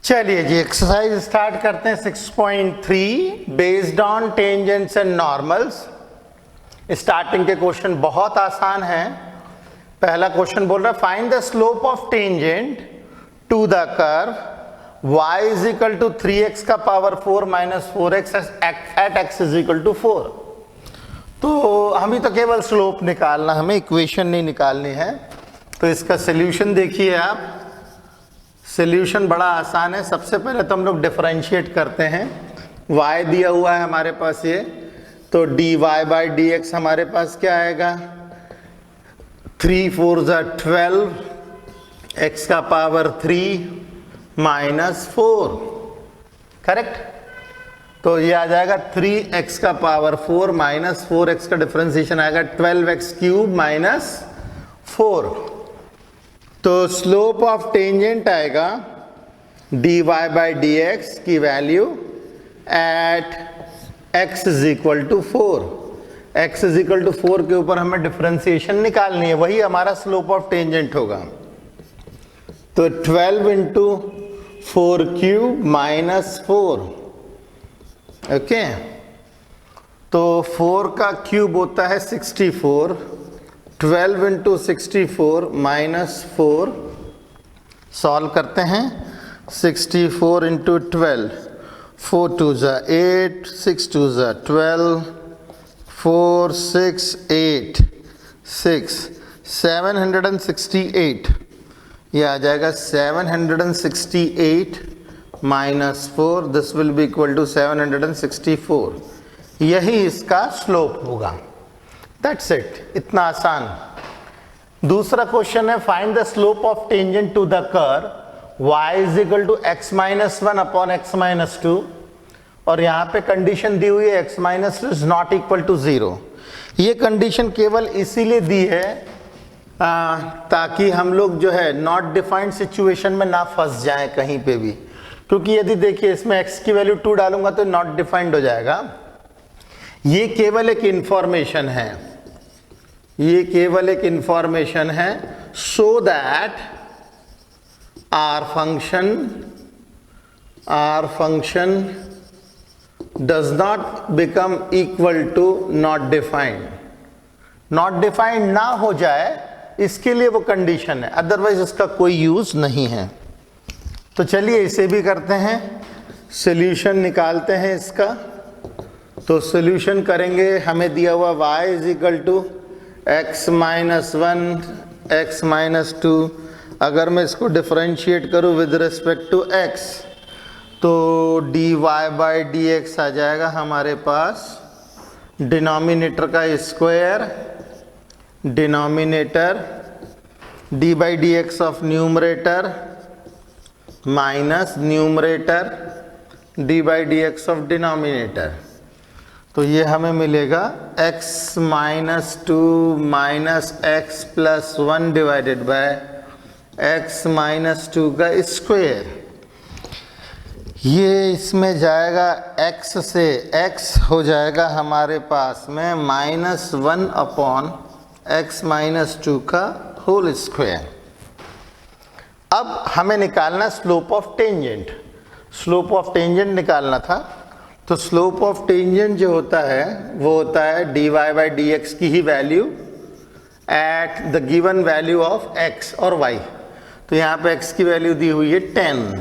चलिए जी exercise start करते हैं 6.3 based on tangents and normals. Starting के क्वेश्चन बहुत आसान है। पहला क्वेश्चन बोल रहा है find the slope of tangent to the curve y is equal to 3x का power 4 minus 4x at x is equal to 4। तो हमें तो केवल स्लोप निकालना, हमें इक्वेशन नहीं निकालनी है। तो इसका सोल्यूशन देखिए आप। सोल्यूशन बड़ा आसान है। सबसे पहले तो हम लोग डिफरेंशिएट करते हैं। y दिया हुआ है हमारे पास ये, तो dy बाई डी एक्स हमारे पास क्या आएगा, 3 4 12 x का पावर 3 माइनस 4, करेक्ट। तो ये आ जाएगा 3x का पावर 4 माइनस 4x का डिफरेंशिएशन आएगा 12x क्यूब माइनस 4। तो स्लोप ऑफ टेंजेंट आएगा dy बाई डी एक्स की value at x is equal to 4। x is equal to 4 के ऊपर हमें डिफरेंशिएशन निकालनी है, वही हमारा स्लोप ऑफ टेंजेंट होगा। तो 12 इंटू 4 क्यूब माइनस 4, ओके। तो 4 का क्यूब होता है 64, 12 इंटू 64 माइनस 4, सॉल्व करते हैं। 64 इंटू 12, 4 2 ज़ा 8, 6 2 ज़ा 12, 4 6 8 6 768। ये आ जाएगा 768 minus 4, this will be equal to 764। यही इसका स्लोप होगा। दैट्स इट, इतना आसान। दूसरा क्वेश्चन है find the slope of tangent to the curve y is equal to x minus 1 upon x minus 2, और यहाँ पे कंडीशन दी हुई है x minus 2 is not equal to 0। ये कंडीशन केवल इसीलिए दी है ताकि हम लोग जो है नॉट डिफाइंड सिचुएशन में ना फंस जाएं कहीं पे भी, क्योंकि यदि देखिए इसमें x की वैल्यू 2 डालूंगा तो नॉट डिफाइंड हो जाएगा। ये केवल एक इंफॉर्मेशन है, ये केवल एक इंफॉर्मेशन है, so that our function does not become equal to not defined. Not defined ना हो जाए इसके लिए वो कंडीशन है, अदरवाइज इसका कोई यूज नहीं है। तो चलिए इसे भी करते हैं, सॉल्यूशन निकालते हैं इसका। तो सॉल्यूशन करेंगे, हमें दिया हुआ y is equal to x minus 1 x minus 2। अगर मैं इसको डिफरेंशिएट करूँ विद रिस्पेक्ट टू x, तो dy बाई डी एक्स आ जाएगा हमारे पास डिनोमिनेटर का square, denominator d by D x of numerator minus numerator d by D x of denominator. तो ये हमें मिलेगा x minus 2 minus x plus 1 divided by x minus 2 का स्क्वायर। ये इसमें जाएगा x से, x हो जाएगा हमारे पास में माइनस 1 अपॉन x माइनस 2 का होल स्क्वायर। अब हमें निकालना slope of tangent. Slope of tangent निकालना था, तो स्लोप ऑफ टेंजेंट जो होता है वो होता है dy बाई डी एक्स की ही value at the given value of x और y। तो यहाँ पे x की वैल्यू दी हुई है 10,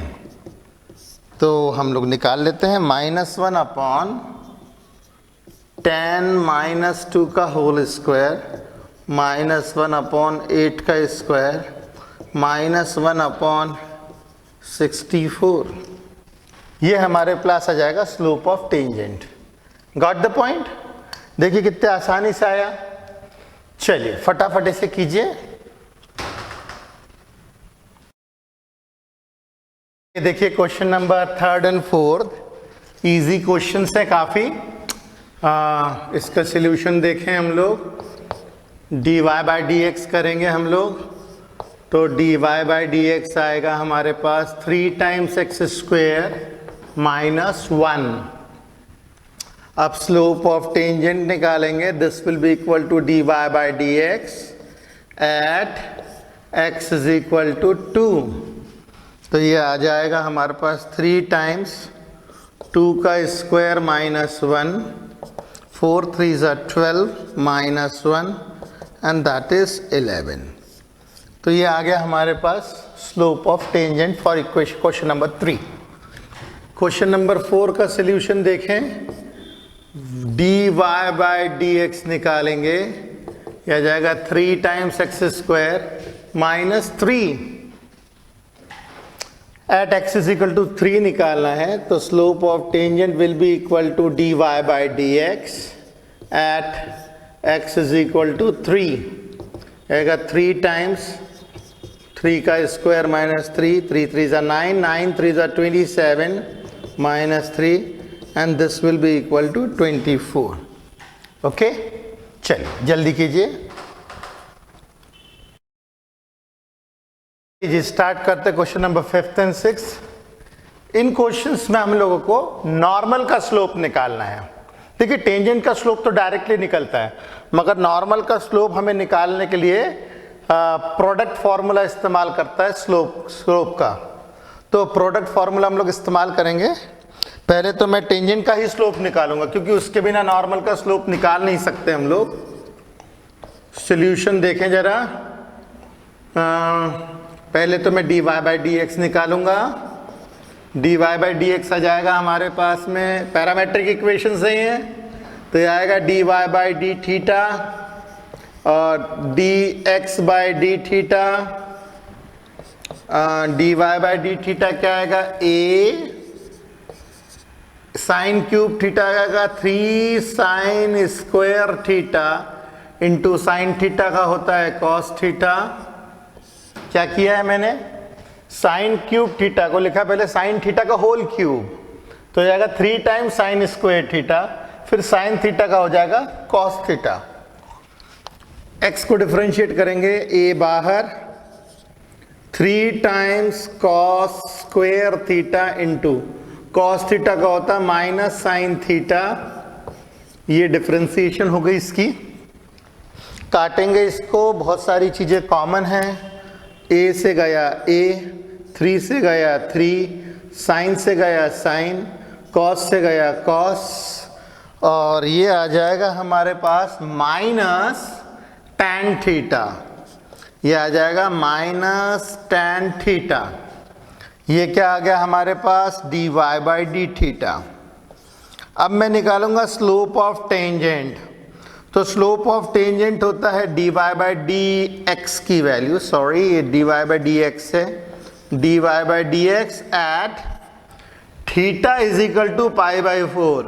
तो हम लोग निकाल लेते हैं। माइनस 1 अपॉन 10 माइनस 2 का होल स्क्वायर माइनस 1 अपॉन 8 का स्क्वायर माइनस 1 अपॉन 64। ये हमारे पास आ जाएगा slope of tangent. Got the point? देखिए कितने आसानी से आया। चलिए फटाफट इसे कीजिए। देखिए question number 3rd and 4th easy question है काफी। इसका सॉल्यूशन देखें हम लोग। dy बाई डी एक्स करेंगे हम लोग, तो dy बाई डी एक्स आएगा हमारे पास 3 टाइम्स एक्स स्क्वायर माइनस 1। अब स्लोप ऑफ टेंजेंट निकालेंगे, this will be equal to dy by D x at x is equal to 2। तो ये आ जाएगा हमारे पास 3 टाइम्स 2 का स्क्वायर माइनस 1, 4 3 ज़ा 12 माइनस 1 एंड दैट इज 11। तो ये आ गया हमारे पास slope of tangent for equation question number 3। Question number 4 का सॉल्यूशन देखें। dy बाई dx निकालेंगे, यह आ जाएगा 3 times x square minus 3। At x is equal to 3 निकालना है, तो slope of tangent will be equal to dy by dx at x is equal to 3। आएगा 3 टाइम्स 3 का स्क्वायर माइनस 3, 3 3 ज़ा 9, 9 3 ज़ा 27 minus 3 and this will be equal to 24। Okay, चलिए जल्दी कीजिए। स्टार्ट करते क्वेश्चन नंबर 5 एंड 6। इन क्वेश्चंस में हम लोगों को नॉर्मल का स्लोप निकालना है। देखिए टेंजेंट का स्लोप तो डायरेक्टली निकलता है, मगर नॉर्मल का स्लोप हमें निकालने के लिए प्रोडक्ट फॉर्मूला इस्तेमाल करता है स्लोप का। तो प्रोडक्ट फॉर्मूला हम लोग इस्तेमाल करेंगे। पहले तो मैं टेंजेंट का ही स्लोप निकालूंगा, क्योंकि उसके बिना नॉर्मल का स्लोप निकाल नहीं सकते हम लोग। सॉल्यूशन देखें जरा। पहले तो मैं dy बाई dx निकालूंगा। dy बाई dx आ जाएगा हमारे पास में, पैरामेट्रिक इक्वेशन सही है, तो ये आएगा dy बाई डी थीटा और dx by d theta. dy by d theta क्या आएगा, a साइन क्यूब थीटा आएगा 3 sine square theta into sine theta का होता है कॉस थीटा। क्या किया है मैंने, साइन क्यूब थीटा को लिखा पहले साइन थीटा का होल क्यूब, तो हो जाएगा 3 टाइम्स साइन स्क्वायर थीटा, फिर साइन थीटा का हो जाएगा कॉस थीटा। x को डिफरेंशिएट करेंगे, a बाहर 3 times cos square theta into cos theta का होता है माइनस साइन थीटा। ये डिफरेंशिएशन हो गई इसकी। काटेंगे इसको, बहुत सारी चीजें कॉमन हैं। a से गया a, 3 से गया 3, साइन से गया साइन, कॉस से गया कॉस, और ये आ जाएगा हमारे पास माइनस टैन थीटा। ये आ जाएगा माइनस टैन थीटा। ये क्या आ गया हमारे पास, dy बाई डी थीटा। अब मैं निकालूंगा स्लोप ऑफ टेंजेंट। तो स्लोप ऑफ टेंजेंट होता है dy बाई डी एक्स की वैल्यू, सॉरी ये dy बाई डी एक्स है, dy by D x at theta is equal to pi by 4।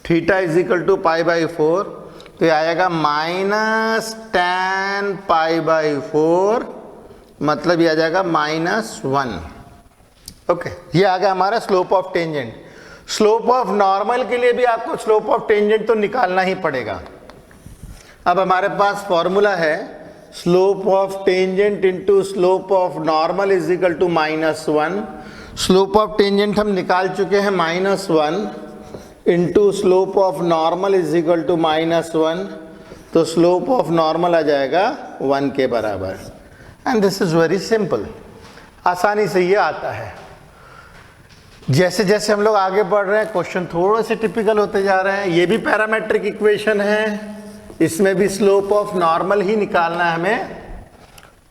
Theta is equal to pi by 4, तो ये आएगा minus tan pi by 4, मतलब ये आ जाएगा -1। ओके, ये आ गया हमारा slope of tangent. Slope of normal के लिए भी आपको स्लोप ऑफ टेंजेंट तो निकालना ही पड़ेगा। अब हमारे पास फॉर्मूला है slope of tangent into slope of normal is equal to -1। Slope of tangent हम निकाल चुके हैं -1 into slope of normal is equal to -1, तो स्लोप ऑफ नॉर्मल आ जाएगा 1 के बराबर। And this is very simple, आसानी से ये आता है। जैसे जैसे हम लोग आगे बढ़ रहे हैं क्वेश्चन थोड़े से टिपिकल होते जा रहे हैं। ये भी पैरामेट्रिक इक्वेशन है, इसमें भी स्लोप ऑफ नॉर्मल ही निकालना है हमें,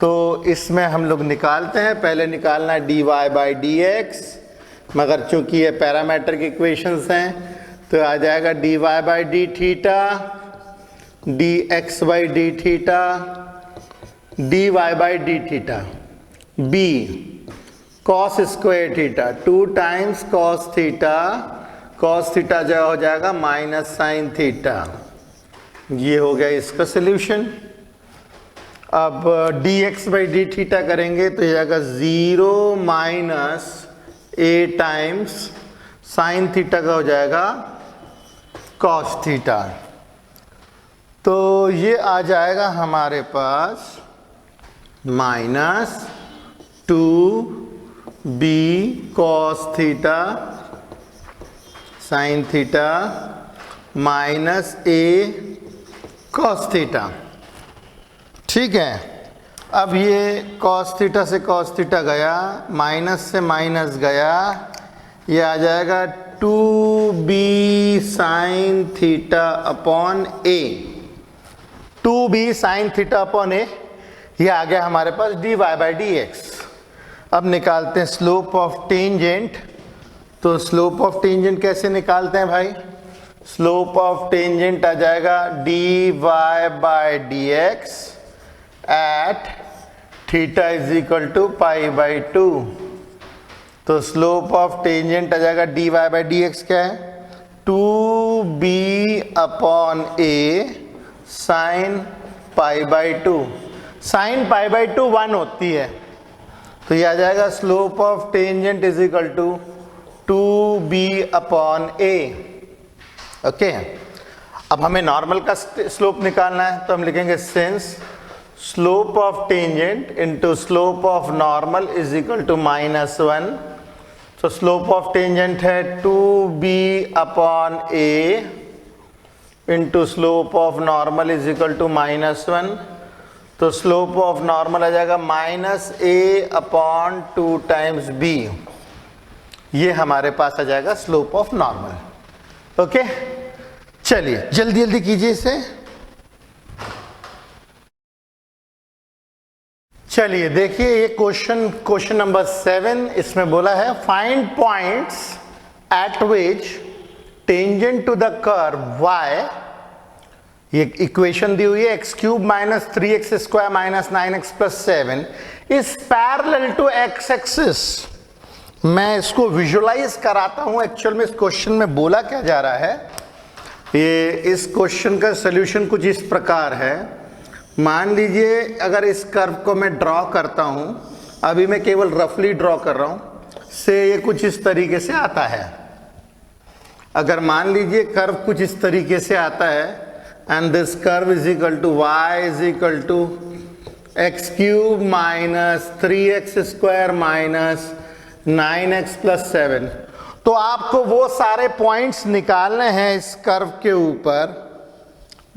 तो इसमें हम लोग निकालते हैं। पहले निकालना है dy बाई डी एक्स, मगर चूंकि ये पैरामेट्रिक इक्वेशंस हैं तो आ जाएगा dy by d theta, dx by d theta, dy by d theta, b cos square theta 2 times cos theta, cos theta जो हो जाएगा माइनस साइन थीटा। ये हो गया इसका सॉल्यूशन। अब dx बाई डी थीटा करेंगे तो ये आएगा 0 minus a times sine theta का हो जाएगा कॉस थीटा। तो ये आ जाएगा हमारे पास -2b cos theta sine theta minus a cos theta. ठीक है, अब ये कॉस थीटा से कॉस थीटा गया, माइनस से माइनस गया, ये आ जाएगा 2b साइन थीटा अपॉन ए, 2b साइन थीटा अपॉन ए, ये आ गया हमारे पास dy बाई डी एक्स। अब निकालते हैं स्लोप ऑफ टेंजेंट। तो स्लोप ऑफ टेंजेंट कैसे निकालते हैं भाई? स्लोप ऑफ टेंजेंट आ जाएगा dy by D x at theta is equal to pi by 2। तो स्लोप ऑफ टेंजेंट आ जाएगा dy बाई डी एक्स क्या है? 2b upon a sine pi by 2। Sine pi by 2 1 होती है, तो ये आ जाएगा slope of tangent is equal to 2b upon a. Okay, अब हमें नॉर्मल का स्लोप निकालना है, तो हम लिखेंगे since slope of tangent into slope of normal is equal to -1। तो स्लोप ऑफ टेंजेंट है 2b upon a into slope of normal is equal to -1। तो स्लोप ऑफ नॉर्मल आ जाएगा -a अपॉन 2 टाइम्स b। ये हमारे पास आ जाएगा slope of normal. Okay, चलिए जल्दी जल्दी कीजिए इसे। चलिए देखिए, ये क्वेश्चन नंबर 7, इसमें बोला है find points at which tangent to the curve y, ये इक्वेशन दी हुई है x cube minus 3x square minus 9x plus 7 is parallel to x axis. मैं इसको विजुलाइज कराता हूं। एक्चुअल में इस क्वेश्चन में बोला क्या जा रहा है, ये इस क्वेश्चन का सॉल्यूशन कुछ इस प्रकार है। मान लीजिए अगर इस कर्व को मैं ड्रॉ करता हूं, अभी मैं केवल रफली ड्रॉ कर रहा हूं, से ये कुछ इस तरीके से आता है। अगर मान लीजिए कर्व कुछ इस तरीके से आता है and this curve is equal to y is equal to x cube minus 3x square minus 9x plus 7, तो आपको वो सारे पॉइंट्स निकालने हैं इस कर्व के ऊपर,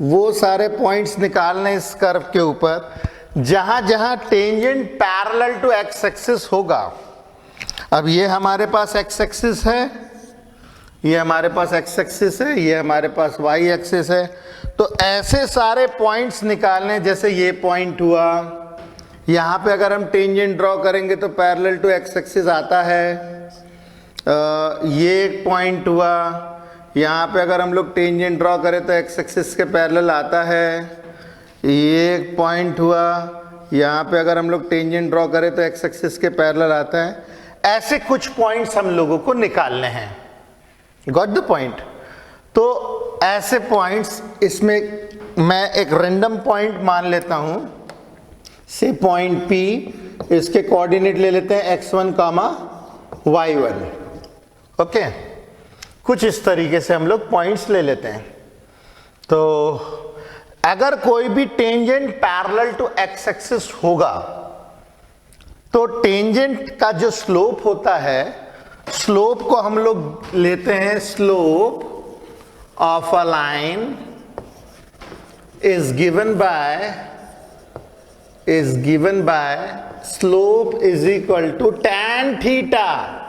वो सारे पॉइंट्स निकालने इस कर्व के ऊपर जहां जहां tangent parallel to x axis होगा। अब ये हमारे पास एक्स एक्सिस है, ये हमारे पास एक्स एक्सिस है, ये हमारे पास वाई एक्सिस है। तो ऐसे सारे पॉइंट्स निकालने, जैसे ये पॉइंट हुआ, यहाँ पे अगर हम टेंजेंट ड्रॉ करेंगे तो पैरेलल टू एक्स एक्सिस आता है। ये एक पॉइंट हुआ, यहाँ पे अगर हम लोग टेंजेंट ड्रॉ करें तो एक्स एक्सिस के पैरेलल आता है। ये एक पॉइंट हुआ, यहाँ पे अगर हम लोग टेंजेंट ड्रॉ करें तो एक्स एक्सिस के पैरेलल आता है। ऐसे कुछ पॉइंट्स हम लोगों को निकालने हैं। Got the point? तो ऐसे पॉइंट्स, इसमें मैं एक रैंडम पॉइंट मान लेता हूं, से पॉइंट P, इसके कोऑर्डिनेट ले लेते हैं x1, y1। ओके, कुछ इस तरीके से हम लोग पॉइंट्स ले लेते हैं। तो अगर कोई भी tangent parallel to x axis होगा तो टेंजेंट का जो स्लोप होता है, स्लोप को हम लोग लेते हैं slope of a line is given by slope is equal to tan theta.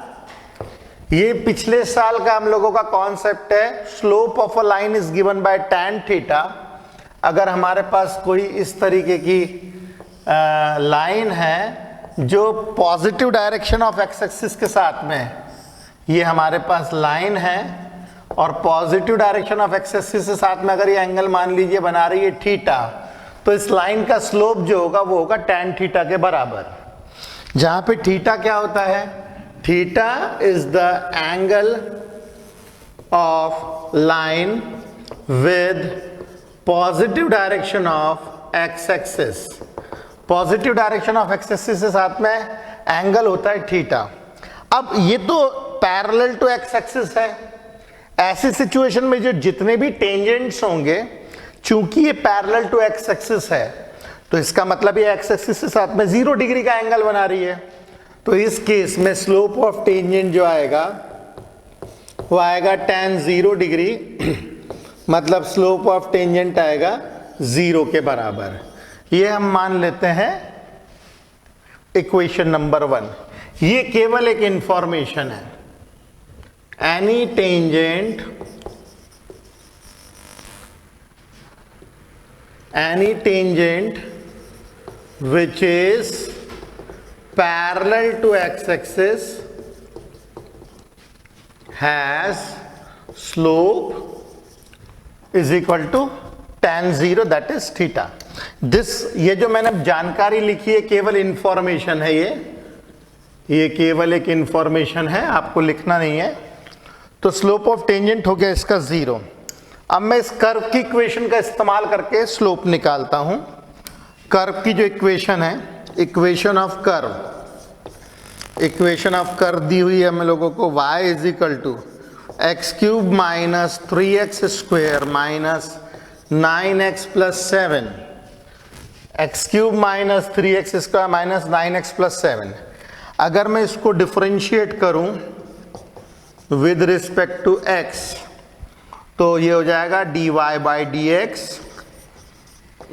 ये पिछले साल का हम लोगों का कॉन्सेप्ट है। Slope of a line is given by tan theta. अगर हमारे पास कोई इस तरीके की लाइन है जो positive direction of x axis के साथ में, ये हमारे पास लाइन है और positive direction of x axis के साथ में अगर ये एंगल मान लीजिए बना रही है थीटा, तो इस लाइन का स्लोप जो होगा वो होगा tan थीटा के बराबर। जहां पे थीटा क्या होता है? Theta is the angle of line with positive direction of x axis. Positive direction of x axis के साथ में एंगल होता है थीटा। अब ये तो पैरेलल टू एक्स एक्सिस है। ऐसी सिचुएशन में जो जितने भी टेंजेंट्स होंगे, चूंकि ये पैरेलल टू एक्स एक्सिस है, तो इसका मतलब ये एक्स एक्सिस के साथ में 0 डिग्री का एंगल बना रही है। तो इस केस में स्लोप ऑफ टेंजेंट जो आएगा वो आएगा tan 0 डिग्री, मतलब स्लोप ऑफ टेंजेंट आएगा 0 के बराबर। ये हम मान लेते हैं इक्वेशन नंबर 1, ये केवल एक इंफॉर्मेशन है। Any tangent which is parallel to x-axis has slope is equal to tan 0 that is theta. This ये जो मैंने जानकारी लिखी है केवल इंफॉर्मेशन है, ये केवल एक इंफॉर्मेशन है, आपको लिखना नहीं है। तो स्लोप ऑफ टेंजेंट हो गया इसका 0। अब मैं इस कर्व की इक्वेशन का इस्तेमाल करके स्लोप निकालता हूं। कर्व की जो इक्वेशन है, इक्वेशन ऑफ कर्व दी हुई है हम लोगों को, y is equal to x cube minus 3x square minus 9x plus 7, x cube minus 3x square minus 9x plus 7। अगर मैं इसको डिफरेंशिएट करूं विद रिस्पेक्ट टू x, तो ये हो जाएगा dy by D x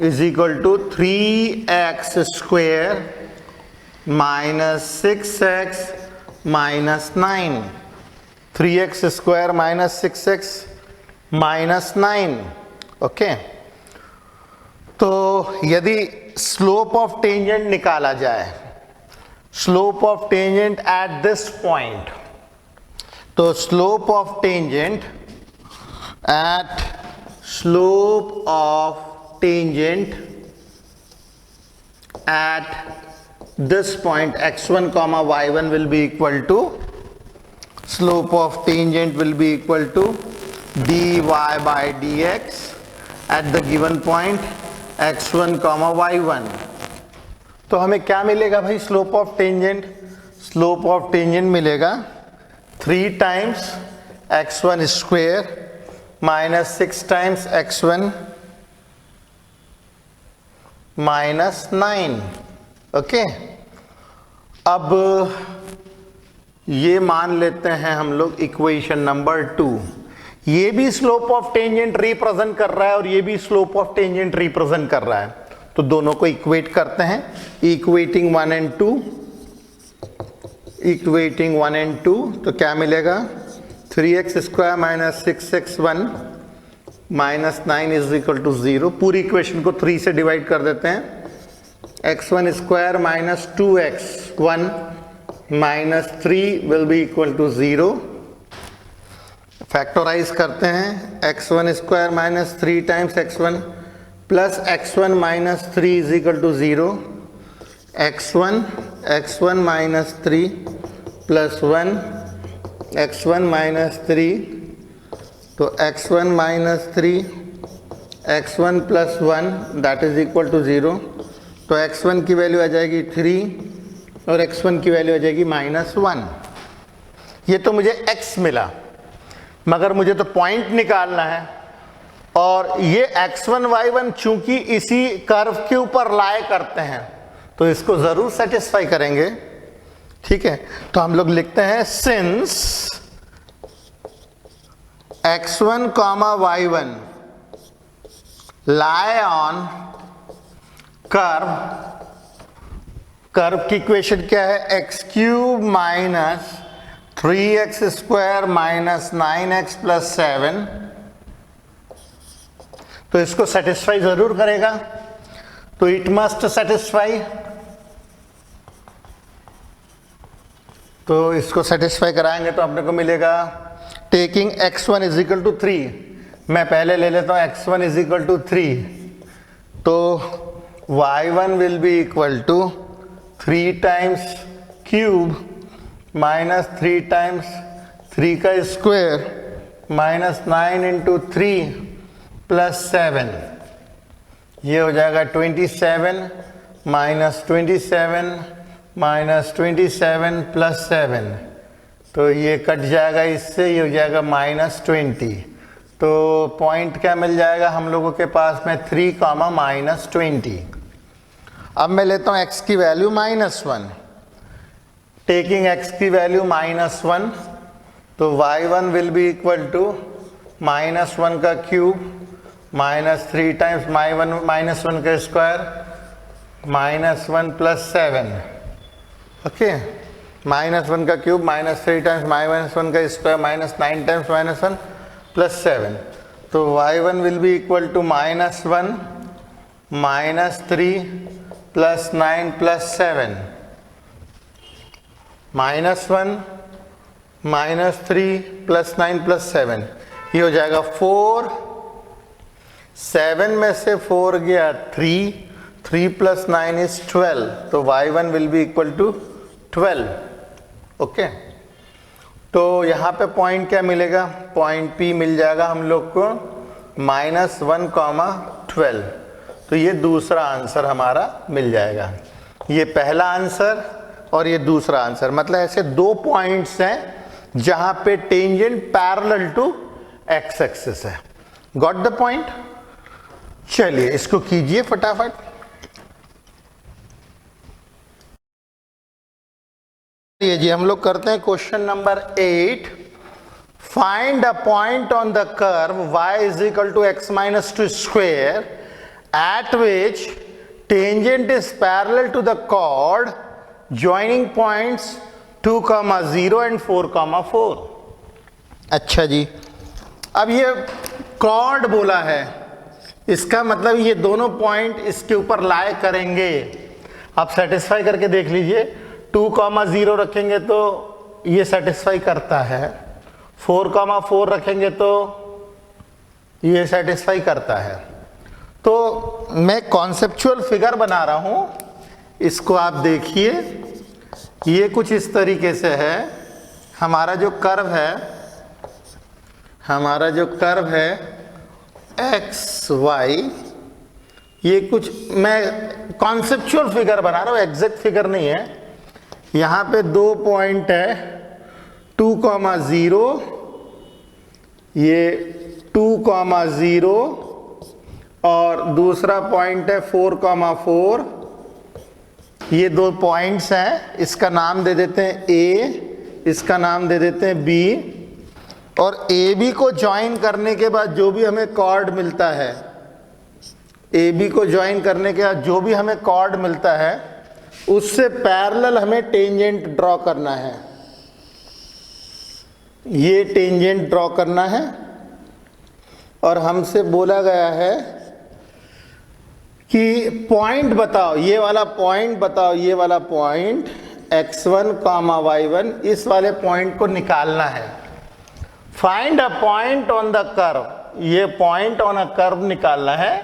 is equal to 3x square minus 6x minus 9, 3x square minus 6x minus 9। Okay, तो यदि स्लोप ऑफ टेंजेंट निकाला जाए, slope of tangent at this point, तो slope of tangent at this point x1 comma y1 will be equal to, slope of tangent will be equal to dy by dx at the given point x1 comma y1। तो हमें क्या मिलेगा भाई slope of tangent? Slope of tangent मिलेगा 3 times x1 square minus 6 times x1 minus 9। Okay, अब ये मान लेते हैं हम लोग इक्वेशन नंबर 2, ये भी स्लोप ऑफ टेंजेंट रिप्रेजेंट कर रहा है और ये भी स्लोप ऑफ टेंजेंट रिप्रेजेंट कर रहा है। तो दोनों को इक्वेट करते हैं, इक्वेटिंग 1 एंड 2, तो क्या मिलेगा 3x square minus 6x1 minus 9 is equal to 0। पूरी इक्वेशन को 3 से डिवाइड कर देते हैं, x1 square minus 2x1 minus 3 will be equal to 0। Factorise करते हैं, x1 square minus 3 times x1 plus x1 minus 3 is equal to 0। x1 minus 3 plus 1 x1 minus 3, तो x1 minus 3 x1 plus 1 that is equal to 0। तो x1 की value आ जाएगी 3 और x1 की value आ जाएगी माइनस 1। ये तो मुझे x मिला, मगर मुझे तो पॉइंट निकालना है, और ये x1 y1 चूंकि इसी कर्व के ऊपर लाए करते हैं तो इसको जरूर सेटिस्फाई करेंगे। ठीक है, तो हम लोग लिखते हैं since x1 comma y1 lie on curve की इक्वेशन क्या है, x cube minus 3x square minus 9x plus 7, तो इसको सेटिस्फाई जरूर करेगा, तो इट मस्ट सेटिस्फाई। तो इसको सेटिस्फाई कराएंगे तो अपने को मिलेगा, taking x1 is equal to 3, मैं पहले ले लेता हूं x1 इज इक्वल टू 3, तो y1 will be equal to 3 times cube minus 3 times 3 का स्क्वायर माइनस 9 इंटू 3 प्लस 7, ये हो जाएगा 27 माइनस 27 माइनस 27 प्लस 7, तो ये कट जाएगा इससे, ये हो जाएगा माइनस 20। तो पॉइंट क्या मिल जाएगा हम लोगों के पास में 3 कामा माइनस 20। अब मैं लेता हूं x की वैल्यू -1, टेकिंग x की वैल्यू -1, तो y1 will be equal to -1 का क्यूब माइनस 3 टाइम्स -1 का स्क्वायर -1 प्लस 7, ओके, -1 का क्यूब -3 टाइम्स -1 का स्क्वायर -9 टाइम्स -1 प्लस 7, तो y1 will be equal to -1 -3 plus 9 plus 7, -1 -3 plus 9 plus 7, ये हो जाएगा 4, 7 में से 4 गया 3, 3 प्लस 9 इज 12, तो y1 will be equal to 12। Okay, तो यहाँ पे पॉइंट क्या मिलेगा, पॉइंट P मिल जाएगा हम लोग को -1, 12, तो ये दूसरा आंसर हमारा मिल जाएगा। ये पहला आंसर और ये दूसरा आंसर, मतलब ऐसे दो पॉइंट्स हैं जहां पे tangent parallel to x axis है। Got the point? चलिए इसको कीजिए फटाफट। ये जी हम लोग करते हैं question number 8। Find a point on the curve y is equal to x minus 2 square at which tangent is parallel to the chord joining points 2, 0 and 4, 4। अच्छा जी, अब ये कॉर्ड बोला है, इसका मतलब ये दोनों पॉइंट इसके ऊपर लाए करेंगे। आप सेटिस्फाई करके देख लीजिए, 2, 0 रखेंगे तो ये सेटिस्फाई करता है, 4, 4 रखेंगे तो ये सेटिस्फाई करता है। तो मैं कॉन्सेप्चुअल फिगर बना रहा हूं, इसको आप देखिए। ये कुछ इस तरीके से है, हमारा जो कर्व है एक्स वाई, ये कुछ मैं कॉन्सेप्चुअल फिगर बना रहा हूं, एग्जैक्ट फिगर नहीं है। यहाँ पे दो पॉइंट है 2, 0, ये 2, 0 और दूसरा पॉइंट है 4, 4। ये दो पॉइंट्स हैं, इसका नाम दे देते हैं ए, इसका नाम दे देते हैं बी, और ए बी को ज्वाइन करने के बाद जो भी हमें कॉर्ड मिलता है, ए बी को ज्वाइन करने के बाद जो भी हमें कॉर्ड मिलता है उससे पैरेलल हमें टेंजेंट ड्रॉ करना है। ये टेंजेंट ड्रॉ करना है और हमसे बोला गया है कि पॉइंट बताओ, ये वाला पॉइंट बताओ, ये वाला पॉइंट x1, y1, इस वाले पॉइंट को निकालना है। Find a point on the curve, ये पॉइंट ऑन अ कर्व निकालना है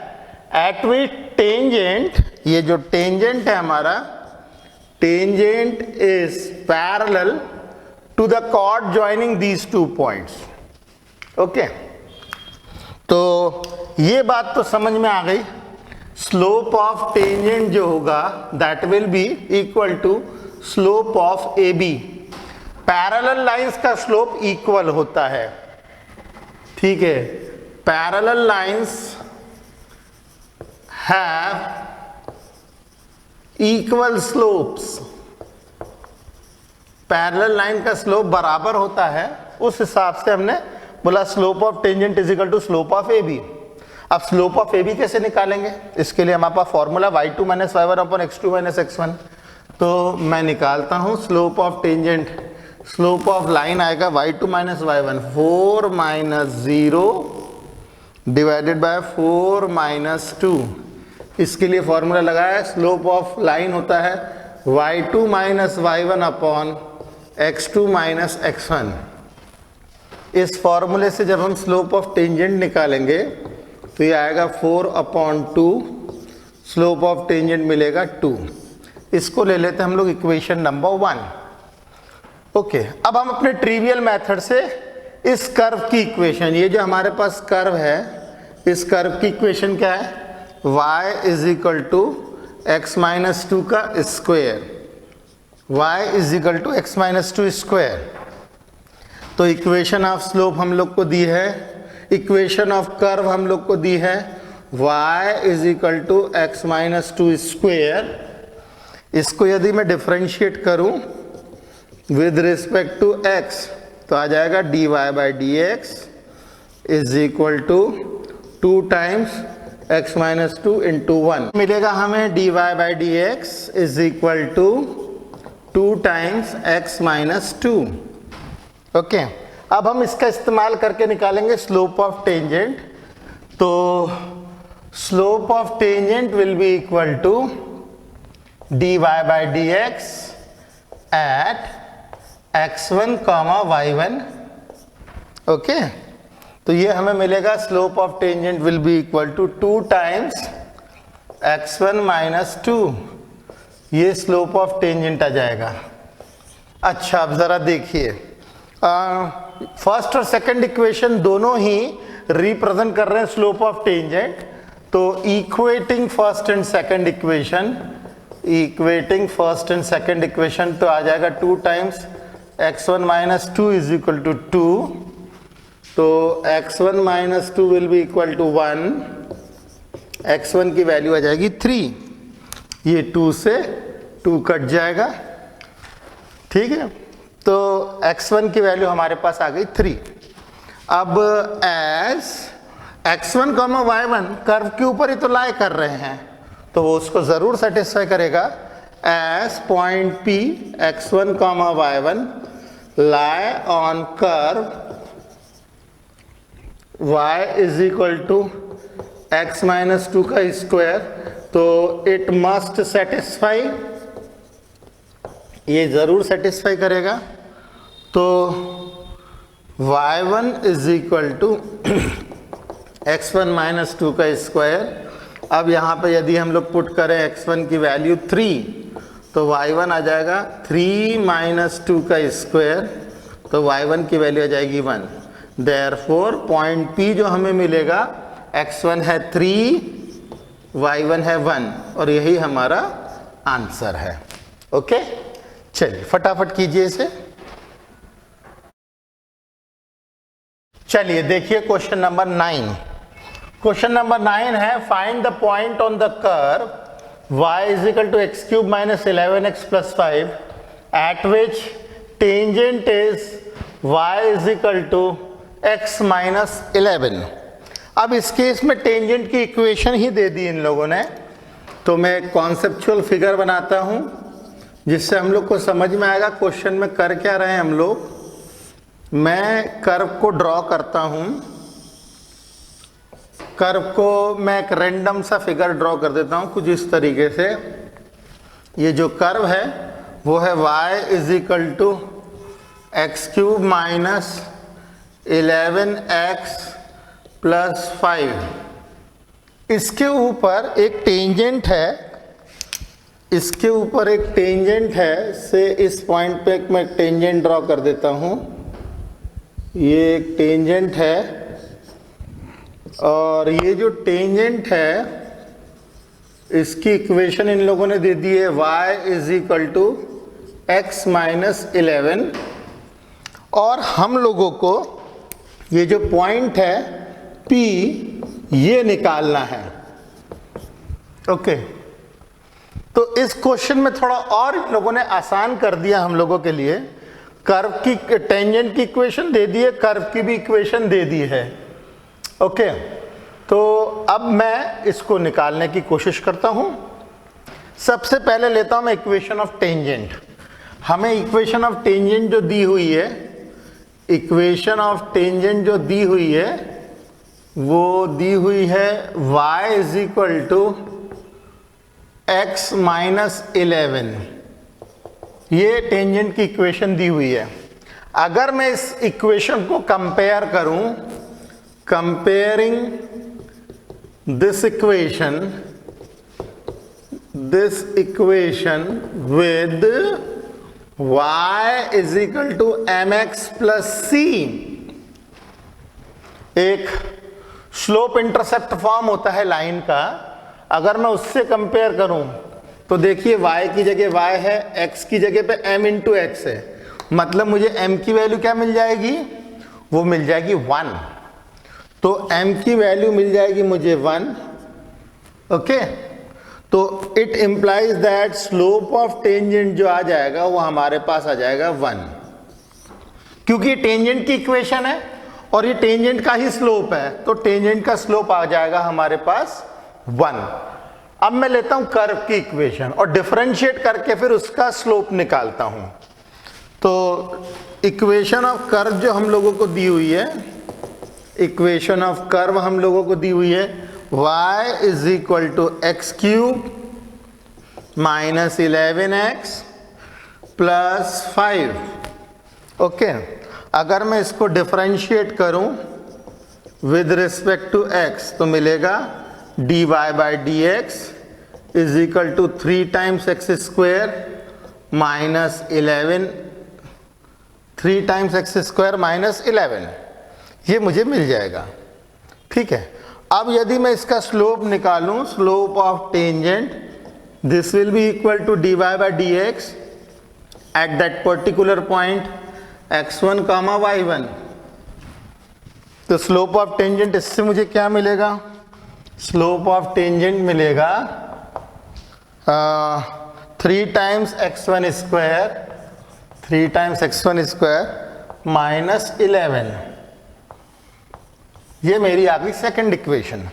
एट विच टेंजेंट, ये जो टेंजेंट है हमारा, tangent is parallel to the chord joining these 2 points. Okay, तो ये बात तो समझ में आ गई। स्लोप ऑफ टेंजेंट जो होगा that will be equal to slope of A B. Parallel lines का स्लोप इक्वल होता है, ठीक है। Parallel lines have equal slopes, parallel line का स्लोप बराबर होता है, उस हिसाब से हमने बोला slope of tangent is equal to slope of A B. अब स्लोप ऑफ ए बी कैसे निकालेंगे, इसके लिए हमारे पास formula y2 minus y1 upon x2 minus x1। तो मैं निकालता हूं slope of tangent, slope of line आएगा y2 minus y1, 4 minus 0 divided by 4 minus 2। इसके लिए फॉर्मूला लगाया, स्लोप ऑफ लाइन होता है y2 minus y1 upon x2 minus x1। इस फॉर्मूले से जब हम स्लोप ऑफ टेंजेंट निकालेंगे तो ये आएगा 4/2, स्लोप ऑफ टेंजेंट मिलेगा 2। इसको ले लेते हैं हम लोग इक्वेशन नंबर 1। ओके, अब हम अपने ट्रिवियल मेथड से इस कर्व की इक्वेशन, ये जो हमारे पास कर्व है, इस कर्व की इक्वेशन क्या है, y is equal to x minus 2 का square, y is equal to x minus 2 square. तो इक्वेशन ऑफ स्लोप हम लोग को दी है, इक्वेशन ऑफ कर्व हम लोग को दी है y is equal to x minus 2 square. इसको यदि मैं डिफरेंशिएट करूं विद रिस्पेक्ट टू x तो आ जाएगा dy by D x is equal to 2 times x minus 2 into 1। मिलेगा हमें dy by D x is equal to 2 times x minus 2। Okay, अब हम इसका इस्तेमाल करके निकालेंगे स्लोप ऑफ टेंजेंट। तो slope of tangent will be equal to dy by D x at x1 comma y1। Okay, तो ये हमें मिलेगा slope of tangent will be equal to 2 times x1 minus 2। ये स्लोप ऑफ टेंजेंट आ जाएगा। अच्छा, अब जरा देखिए, फर्स्ट और सेकंड इक्वेशन दोनों ही रिप्रेजेंट कर रहे हैं स्लोप ऑफ टेंजेंट। तो equating first and second equation तो आ जाएगा 2 times x1 minus 2 is equal to 2। तो x1 minus 2 will be equal to 1। x1 की वैल्यू आ जाएगी 3। ये 2 से 2 कट जाएगा, ठीक है। तो x1 की वैल्यू हमारे पास आ गई 3। अब as x1 comma y1 curve के ऊपर ही तो लाई कर rहे हैं, तो वो उसको जरूर सेटिस्फाई करेगा। As point P x1 comma y1 lie on curve y is equal to x minus 2 का स्क्वायर, तो इट मस्ट सेटिस्फाई, ये जरूर सेटिस्फाई करेगा। तो y1 is equal to x1 minus 2 का स्क्वायर। अब यहाँ पे यदि हम लोग पुट करें x1 की वैल्यू 3, तो y1 आ जाएगा 3 माइनस 2 का स्क्वायर, तो y1 की वैल्यू आ जाएगी 1। देयरफॉर पॉइंट P जो हमें मिलेगा, x1 है 3, y1 है 1, और यही हमारा आंसर है। ओके, चलिए फटाफट कीजिए इसे। चलिए देखिए क्वेश्चन नंबर 9। क्वेश्चन नंबर 9 है find the point on the curve y is equal to x cube minus 11x plus 5 at which tangent is y is equal to x minus 11। अब इस केस में टेंजेंट की equation ही दे दी इन लोगों ने, तो मैं एक कॉन्सेप्चुअल फिगर बनाता हूं जिससे हम लोग को समझ में आएगा क्वेश्चन में कर क्या रहे हैं हम लोग। मैं कर्व को ड्रॉ करता हूं, कर्व को मैं एक रैंडम सा फिगर ड्रॉ कर देता हूं कुछ इस तरीके से। ये जो कर्व है वो है y is equal to x cube minus 11x plus 5। इसके ऊपर एक टेंजेंट है, से इस पॉइंट पे मैं टेंजेंट ड्रॉ कर देता हूं। ये एक टेंजेंट है, और ये जो टेंजेंट है इसकी इक्वेशन इन लोगों ने दे दी है y is equal to x minus 11। और हम लोगों को ये जो पॉइंट है P ये निकालना है। ओके, तो इस क्वेश्चन में थोड़ा और इन लोगों ने आसान कर दिया हम लोगों के लिए। कर्व की टेंजेंट की इक्वेशन दे दी है, कर्व की भी इक्वेशन दे दी है। ओके, तो अब मैं इसको निकालने की कोशिश करता हूं। सबसे पहले लेता हूं मैं इक्वेशन ऑफ टेंजेंट। हमें इक्वेशन ऑफ टेंजेंट जो दी हुई है, वो दी हुई है y is equal to x minus 11। ये टेंजेंट की इक्वेशन दी हुई है। अगर मैं इस इक्वेशन को कंपेयर करूं, comparing this equation with y is equal to mx plus c, एक स्लोप इंटरसेप्ट फॉर्म होता है लाइन का। अगर मैं उससे कंपेयर करूं तो देखिए y की जगह y है, x की जगह पे m इंटू एक्स है, मतलब मुझे m की वैल्यू क्या मिल जाएगी, वो मिल जाएगी 1। तो m की वैल्यू मिल जाएगी मुझे 1। ओके, तो it implies that slope of tangent जो आ जाएगा वो हमारे पास आ जाएगा 1, क्योंकि ये टेंजेंट की इक्वेशन है और ये टेंजेंट का ही स्लोप है, तो टेंजेंट का स्लोप आ जाएगा हमारे पास 1। अब मैं लेता हूं कर्व की इक्वेशन और डिफरेंशिएट करके फिर उसका स्लोप निकालता हूं। तो इक्वेशन ऑफ कर्व जो हम लोगों को दी हुई है, इक्वेशन ऑफ कर्व हम लोगों को दी हुई है y is equal to x cube minus 11x plus 5। Okay, अगर मैं इसको डिफरेंशिएट करूं विद रिस्पेक्ट टू x तो मिलेगा dy by D x is equal to 3 times x square minus 11, 3 times x square minus 11, ये मुझे मिल जाएगा। ठीक है, अब यदि मैं इसका स्लोप निकालूं, slope of tangent, this will be equal to dy by D x at that particular point x1 comma y1। तो स्लोप ऑफ टेंजेंट, इससे मुझे क्या मिलेगा? स्लोप ऑफ टेंजेंट मिलेगा 3 times x1 square, 3 times x1 square minus 11। ये मेरी आ गई second equation.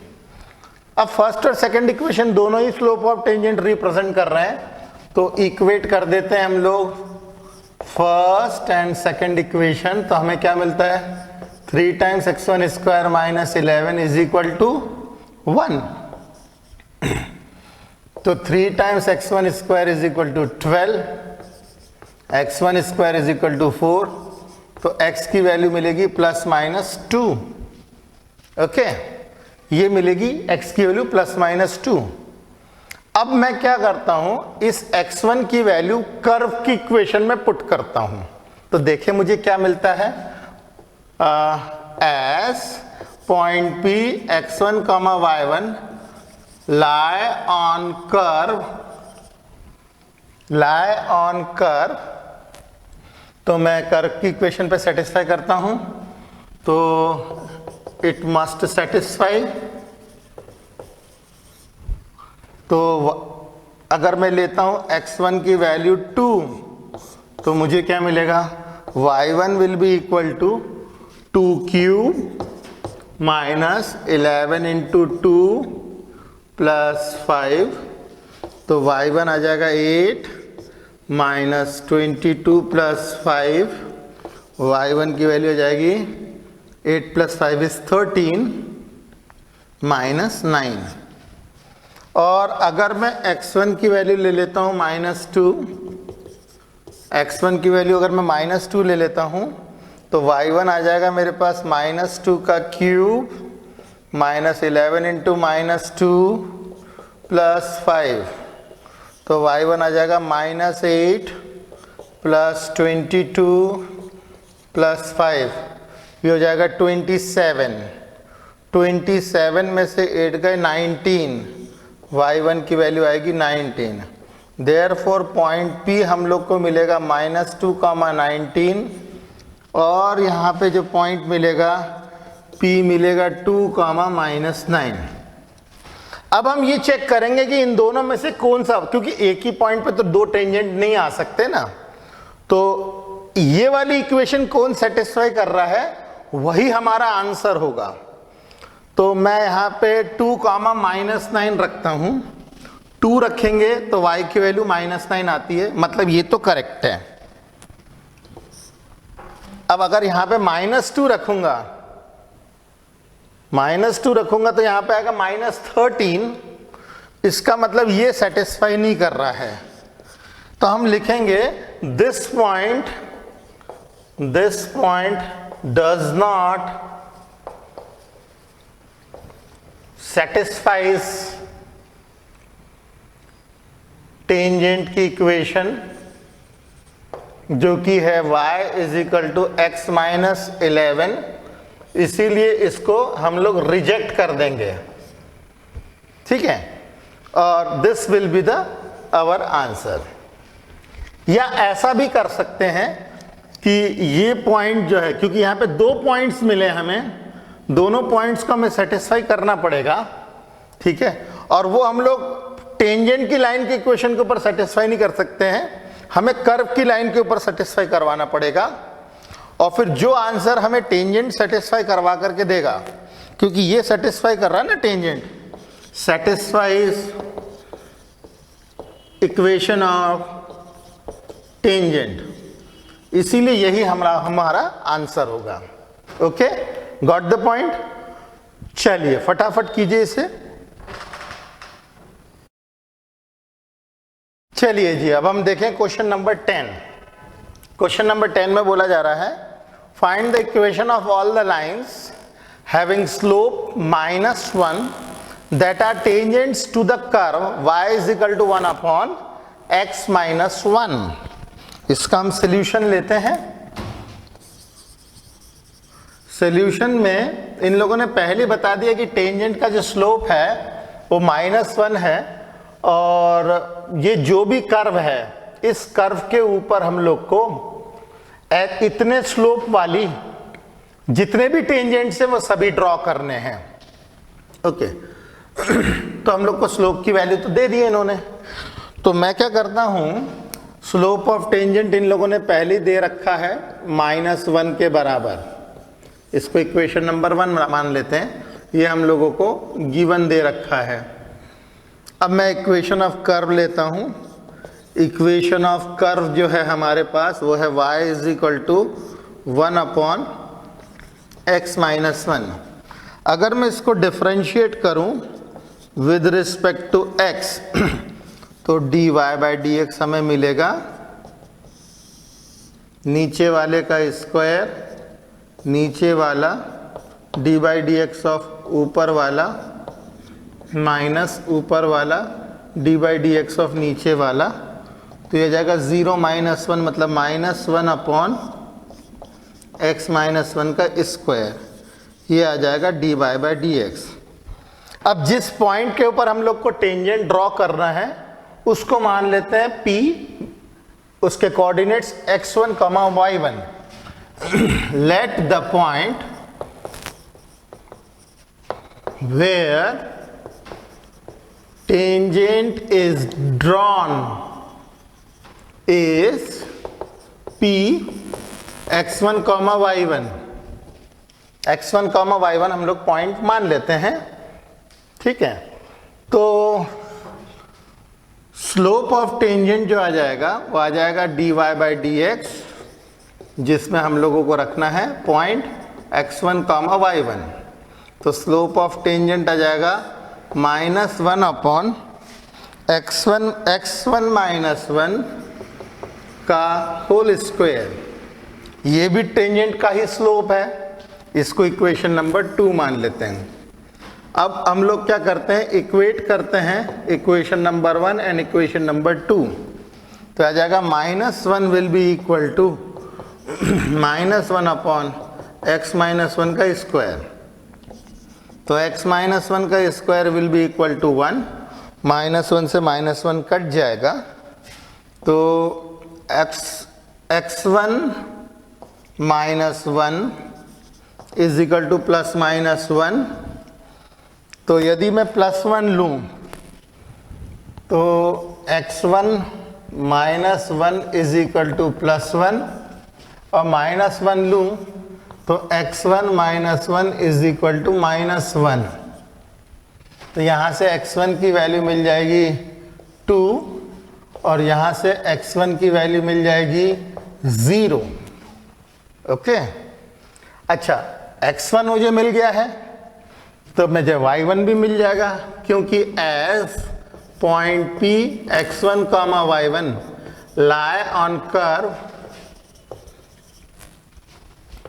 अब फर्स्ट और सेकंड इक्वेशन दोनों ही स्लोप ऑफ टेंजेंट रिप्रेजेंट कर रहे हैं, तो इक्वेट कर देते हैं हम लोग फर्स्ट एंड सेकंड इक्वेशन। तो हमें क्या मिलता है? 3 times x1 square minus 11 is equal to 1। तो 3 times x1 square is equal to 12, x1 square is equal to 4, तो x की वैल्यू मिलेगी प्लस माइनस 2। ओके, ये मिलेगी x की वैल्यू प्लस माइनस 2। अब मैं क्या करता हूं, इस x1 की वैल्यू कर्व की इक्वेशन में पुट करता हूं। तो देखिए मुझे क्या मिलता है, S point P x1 comma y1 lie on curve, तो मैं कर्व की इक्वेशन पे सेटिस्फाई करता हूं, तो इट मस्ट सेटिस्फाई। तो अगर मैं लेता हूं x1 की वैल्यू 2, तो मुझे क्या मिलेगा? y1 will be equal to 2 cube minus 11 into 2 plus 5, तो y1 आ जाएगा 8 माइनस 22 प्लस 5, y1 की वैल्यू आ जाएगी 8 प्लस 5 इज 13 माइनस 9। और अगर मैं x1 की वैल्यू ले लेता हूँ -2, x1 की वैल्यू अगर मैं -2 ले लेता हूँ, तो y1 आ जाएगा मेरे पास -2 का क्यूब माइनस 11 इंटू -2 प्लस 5, तो y1 आ जाएगा -8 प्लस 22 प्लस 5, ये हो जाएगा 27। 27 में से 8 गए 19, y1 की वैल्यू आएगी 19। देयरफॉर पॉइंट P हम लोग को मिलेगा -2 कामा 19, और यहाँ पे जो पॉइंट मिलेगा P मिलेगा 2 कामा -9। अब हम ये चेक करेंगे कि इन दोनों में से कौन सा, क्योंकि एक ही पॉइंट पे तो दो टेंजेंट नहीं आ सकते ना, तो ये वाली इक्वेशन कौन सेटिस्फाई कर रहा है वही हमारा आंसर होगा। तो मैं यहाँ पे 2 कामा -9 रखता हूँ। 2 रखेंगे तो y की वैल्यू -9 आती है, मतलब ये तो करेक्ट है। अब अगर यहाँ पे -2 रखूंगा, -2 रखूंगा तो यहाँ पे आएगा -13, इसका मतलब ये सेटिस्फाई नहीं कर रहा है। तो हम लिखेंगे this point does not satisfies tangent की इक्वेशन, जो कि है y is equal to x minus 11, इसीलिए इसको हम लोग रिजेक्ट कर देंगे। ठीक है, और this will be the our answer. या ऐसा भी कर सकते हैं कि ये पॉइंट जो है, क्योंकि यहाँ पे 2 पॉइंट्स मिले हमें, दोनों पॉइंट्स को हमें सेटिस्फाई करना पड़ेगा। ठीक है, और वो हम लोग टेंजेंट की लाइन की इक्वेशन के ऊपर सेटिस्फाई नहीं कर सकते हैं, हमें कर्व की लाइन के ऊपर सेटिस्फाई करवाना पड़ेगा। और फिर जो आंसर हमें टेंजेंट सेटिस्फाई करवा करके देगा, क्योंकि ये सेटिस्फाई कर रहा है ना, tangent satisfies equation of tangent, इसीलिए यही हमारा आंसर होगा। Okay, got the point. चलिए फटाफट कीजिए इसे। चलिए जी, अब हम देखें क्वेश्चन नंबर 10। क्वेश्चन नंबर 10 में बोला जा रहा है find the equation of all the lines having slope -1 that are tangents to the curve y is equal to 1 upon x minus 1। इसका हम सॉल्यूशन लेते हैं। सॉल्यूशन में इन लोगों ने पहले बता दिया कि टेंजेंट का जो स्लोप है वो -1 है, और ये जो भी कर्व है इस कर्व के ऊपर हम लोग को इतने स्लोप वाली जितने भी टेंजेंट्स हैं वो सभी ड्रॉ करने हैं। ओके, तो हम लोग को स्लोप की वैल्यू तो दे दी इन्होंने, तो मैं क्या करता हूं, स्लोप ऑफ टेंजेंट इन लोगों ने पहले दे रखा है -1 के बराबर, इसको इक्वेशन नंबर 1 मान लेते हैं, ये हम लोगों को गिवन दे रखा है। अब मैं इक्वेशन ऑफ कर्व लेता हूं। इक्वेशन ऑफ कर्व जो है हमारे पास वो है y is equal to 1 upon x minus 1। अगर मैं इसको डिफरेंशिएट करूं विद रिस्पेक्ट टू x तो dy बाई डी एक्स हमें मिलेगा नीचे वाले का स्क्वायर, नीचे वाला d by D x of ऊपर वाला माइनस ऊपर वाला d by D x of नीचे वाला, तो ये जाएगा 0 -1 मतलब -1 अपॉन x माइनस 1 का स्क्वायर, ये आ जाएगा d y by D x. अब जिस पॉइंट के ऊपर हम लोग को टेंजेंट ड्रॉ करना है उसको मान लेते हैं P, उसके coordinates x1, y1। Let the point where tangent is drawn is P x1, y1। x1, y1 हम लोग पॉइंट मान लेते हैं, ठीक है। तो स्लोप ऑफ टेंजेंट जो आ जाएगा वो आ जाएगा dy बाई डी एक्स, जिसमें हम लोगों को रखना है पॉइंट x1, y1। तो स्लोप ऑफ टेंजेंट आ जाएगा -1 अपॉन x1 माइनस 1 का होल स्क्वायर। ये भी टेंजेंट का ही स्लोप है, इसको इक्वेशन नंबर 2 मान लेते हैं। अब हम लोग क्या करते हैं, इक्वेट करते हैं equation number 1 and equation number 2। तो आ जाएगा -1 will be equal to -1 upon x minus 1 का स्क्वायर। तो x माइनस 1 का square will be equal to 1, -1 से -1 कट जाएगा, तो x1 minus 1 is equal to +-1। तो यदि मैं +1 लूँ तो x1 minus 1 is equal to +1, और -1 लूँ तो x1 minus 1 is equal to -1। तो यहाँ से x1 की वैल्यू मिल जाएगी 2 और यहाँ से x1 की वैल्यू मिल जाएगी 0। ओके, अच्छा x1 मुझे मिल गया है तो मुझे y1 भी मिल जाएगा, क्योंकि as point P x1, y1 lie on curve,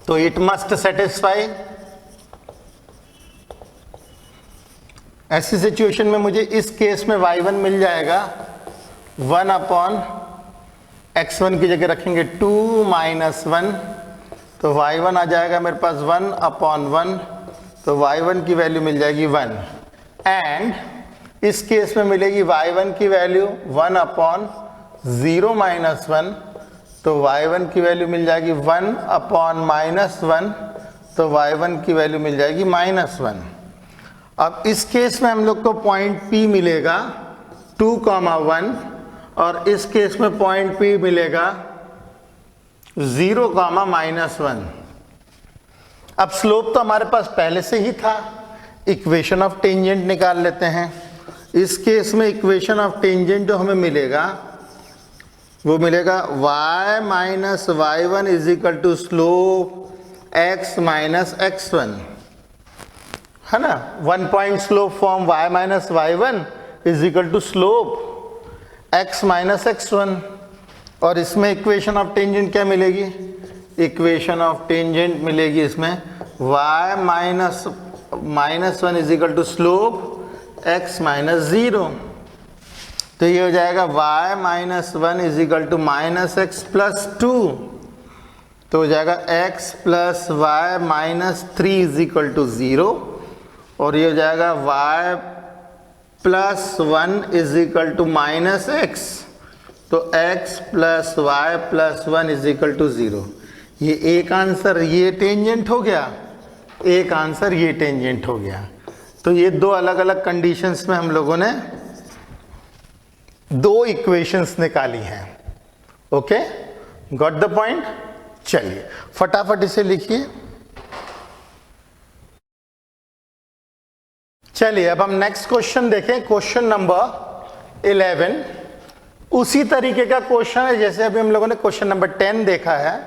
तो इट मस्ट सेटिस्फाई। ऐसी सिचुएशन में मुझे इस केस में y1 मिल जाएगा 1 अपॉन x1 की जगह रखेंगे 2 माइनस 1, तो y1 आ जाएगा मेरे पास 1 अपॉन 1, तो y1 की वैल्यू मिल जाएगी 1। एंड इस केस में मिलेगी y1 की वैल्यू 1 अपॉन 0 माइनस 1, तो y1 की वैल्यू मिल जाएगी 1 अपॉन -1, तो y1 की वैल्यू मिल जाएगी -1। अब इस केस में हम लोग को पॉइंट P मिलेगा 2, 1, और इस केस में पॉइंट P मिलेगा 0, -1। अब स्लोप तो हमारे पास पहले से ही था, इक्वेशन ऑफ टेंजेंट निकाल लेते हैं। इस केस में इक्वेशन ऑफ टेंजेंट जो हमें मिलेगा वो मिलेगा y minus y one is equal to slope x minus x1, है ना। 1 point slope form y minus y one is equal to slope x minus x1। और इसमें इक्वेशन ऑफ टेंजेंट क्या मिलेगी? इक्वेशन ऑफ टेंजेंट मिलेगी इसमें y minus one is equal to slope x minus zero. तो ये हो जाएगा y minus one is equal to minus x plus two. तो हो जाएगा x plus y minus three is equal to zero. और ये हो जाएगा y plus one is equal to minus x. तो x plus y plus one is equal to zero. ये एक आंसर ये टेंजेंट हो गया, एक आंसर ये टेंजेंट हो गया। तो ये दो अलग अलग कंडीशंस में हम लोगों ने दो इक्वेशंस निकाली हैं। Okay, got the point. चलिए फटाफट इसे लिखिए। चलिए अब हम नेक्स्ट क्वेश्चन देखें, क्वेश्चन नंबर 11। उसी तरीके का क्वेश्चन है जैसे अभी हम लोगों ने क्वेश्चन नंबर 10 देखा है।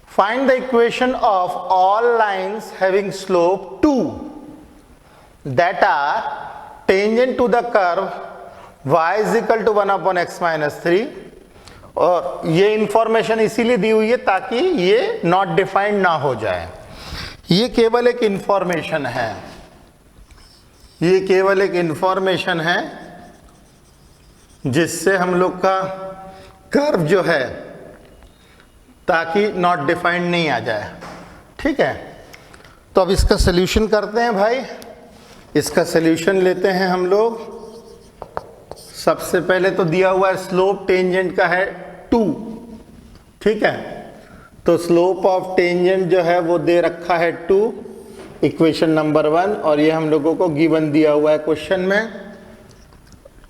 Find the equation of all lines having slope 2 that are tangent to the curve y is equal to 1 upon x minus three. और ये इंफॉर्मेशन इसीलिए दी हुई है ताकि ये नॉट डिफाइंड ना हो जाए। ये केवल एक इंफॉर्मेशन है, ये केवल एक इंफॉर्मेशन है जिससे हम लोग का कर्व जो है ताकि नॉट डिफाइंड नहीं आ जाए। ठीक है, तो अब इसका सल्यूशन करते हैं भाई। इसका सल्यूशन लेते हैं हम लोग। सबसे पहले तो दिया हुआ है स्लोप टेंजेंट का है 2। ठीक है, तो स्लोप ऑफ टेंजेंट जो है वो दे रखा है 2, इक्वेशन नंबर 1। और ये हम लोगों को गिवन दिया हुआ है क्वेश्चन में।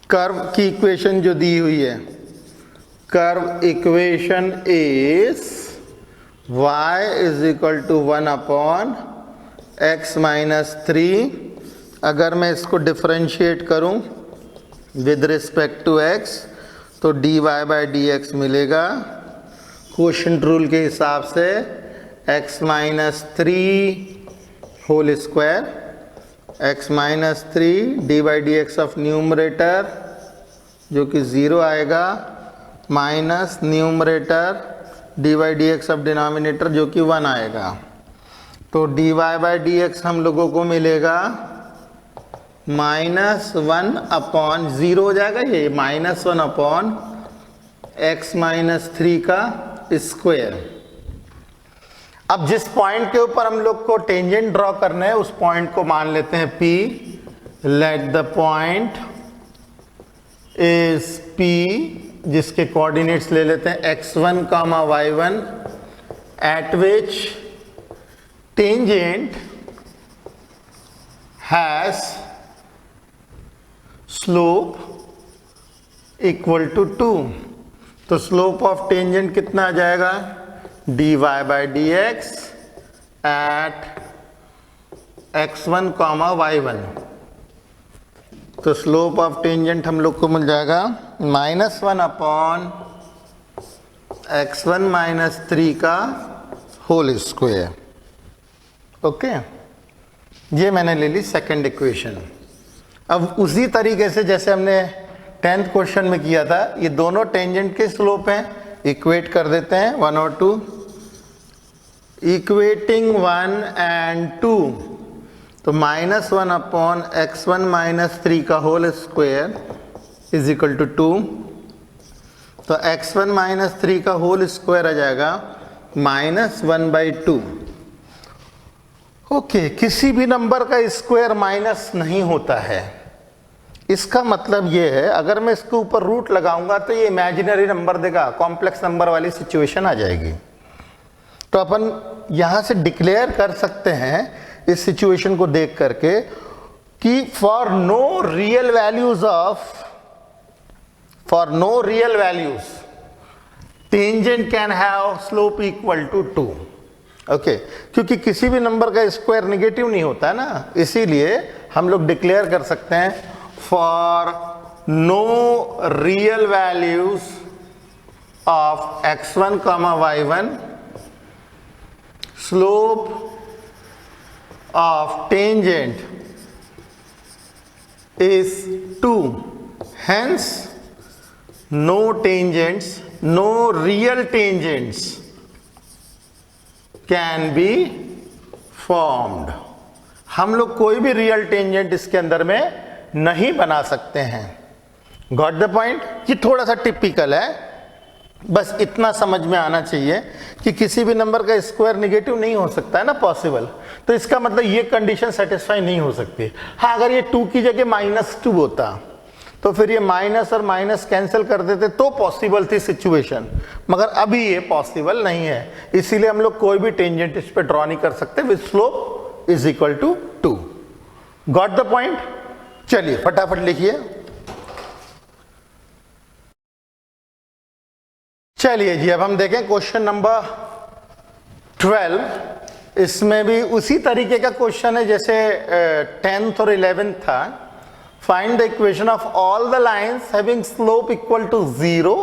कर्व की इक्वेशन जो दी हुई है, curve equation is y is equal to 1 upon x minus three. अगर मैं इसको डिफरेंशिएट करूं विद रिस्पेक्ट टू x तो dy बाई डी एक्स मिलेगा क्वोशंट रूल के हिसाब से x minus three whole square, x minus three d by D x of numerator जो कि 0 आएगा, minus numerator d by D x of denominator जो कि 1 आएगा। तो dy बाई डी एक्स हम लोगों को मिलेगा माइनस 1 अपॉन 0 हो जाएगा, ये minus 1 upon x minus three का स्क्वायर। अब जिस पॉइंट के ऊपर हम लोग को टेंजेंट ड्रॉ करना है उस पॉइंट को मान लेते हैं P। Let the point is P, जिसके कोऑर्डिनेट्स ले लेते हैं x1 comma y1, at which tangent has slope equal to 2। तो स्लोप ऑफ टेंजेंट कितना आ जाएगा? dy by D x at x1 comma y1। तो स्लोप ऑफ टेंजेंट हम लोग को मिल जाएगा minus 1 upon x1 minus three का होल स्क्वायर। ओके, ये मैंने ले ली सेकंड इक्वेशन। अब उसी तरीके से जैसे हमने 10th क्वेश्चन में किया था, ये दोनों टेंजेंट के स्लोप हैं, इक्वेट कर देते हैं 1 और 2। इक्वेटिंग 1 एंड 2 तो minus 1 upon x1 minus three का whole square is equal to 2। तो x1 माइनस थ्री का होल स्क्वायर आ जाएगा माइनस 1 बाई 2। ओके, किसी भी नंबर का स्क्वायर माइनस नहीं होता है। इसका मतलब ये है अगर मैं इसके ऊपर रूट लगाऊंगा तो ये इमेजिनरी नंबर देगा, कॉम्प्लेक्स नंबर वाली सिचुएशन आ जाएगी। तो अपन यहां से डिक्लेयर कर सकते हैं इस सिचुएशन को देख करके कि for no real values tangent can have slope equal to 2। Okay, क्योंकि किसी भी नंबर का स्क्वायर नेगेटिव नहीं होता है ना, इसीलिए हम लोग डिक्लेयर कर सकते हैं for no real values of x1 comma y1, slope of tangent is 2. Hence no tangents, no real tangents can be formed. हम लोग कोई भी रियल टेंजेंट इसके अंदर में नहीं बना सकते हैं. Got the point? ये थोड़ा सा टिपिकल है, बस इतना समझ में आना चाहिए कि किसी भी नंबर का स्क्वायर नेगेटिव नहीं हो सकता है ना पॉसिबल. तो इसका मतलब ये कंडीशन सेटिस्फाई नहीं हो सकती. हाँ, अगर ये 2 की जगह -2 होता तो फिर ये माइनस और माइनस कैंसिल कर देते तो पॉसिबल थी सिचुएशन, मगर अभी ये पॉसिबल नहीं है. इसीलिए हम लोग कोई भी टेंजेंट इस पे ड्रॉ नहीं कर सकते with slope is equal to 2. Got the point? चलिए फटाफट लिखिए. चलिए जी, अब हम देखें क्वेश्चन नंबर 12. इसमें भी उसी तरीके का क्वेश्चन है जैसे 10th और 11th था. Find the equation of all the lines having slope equal to 0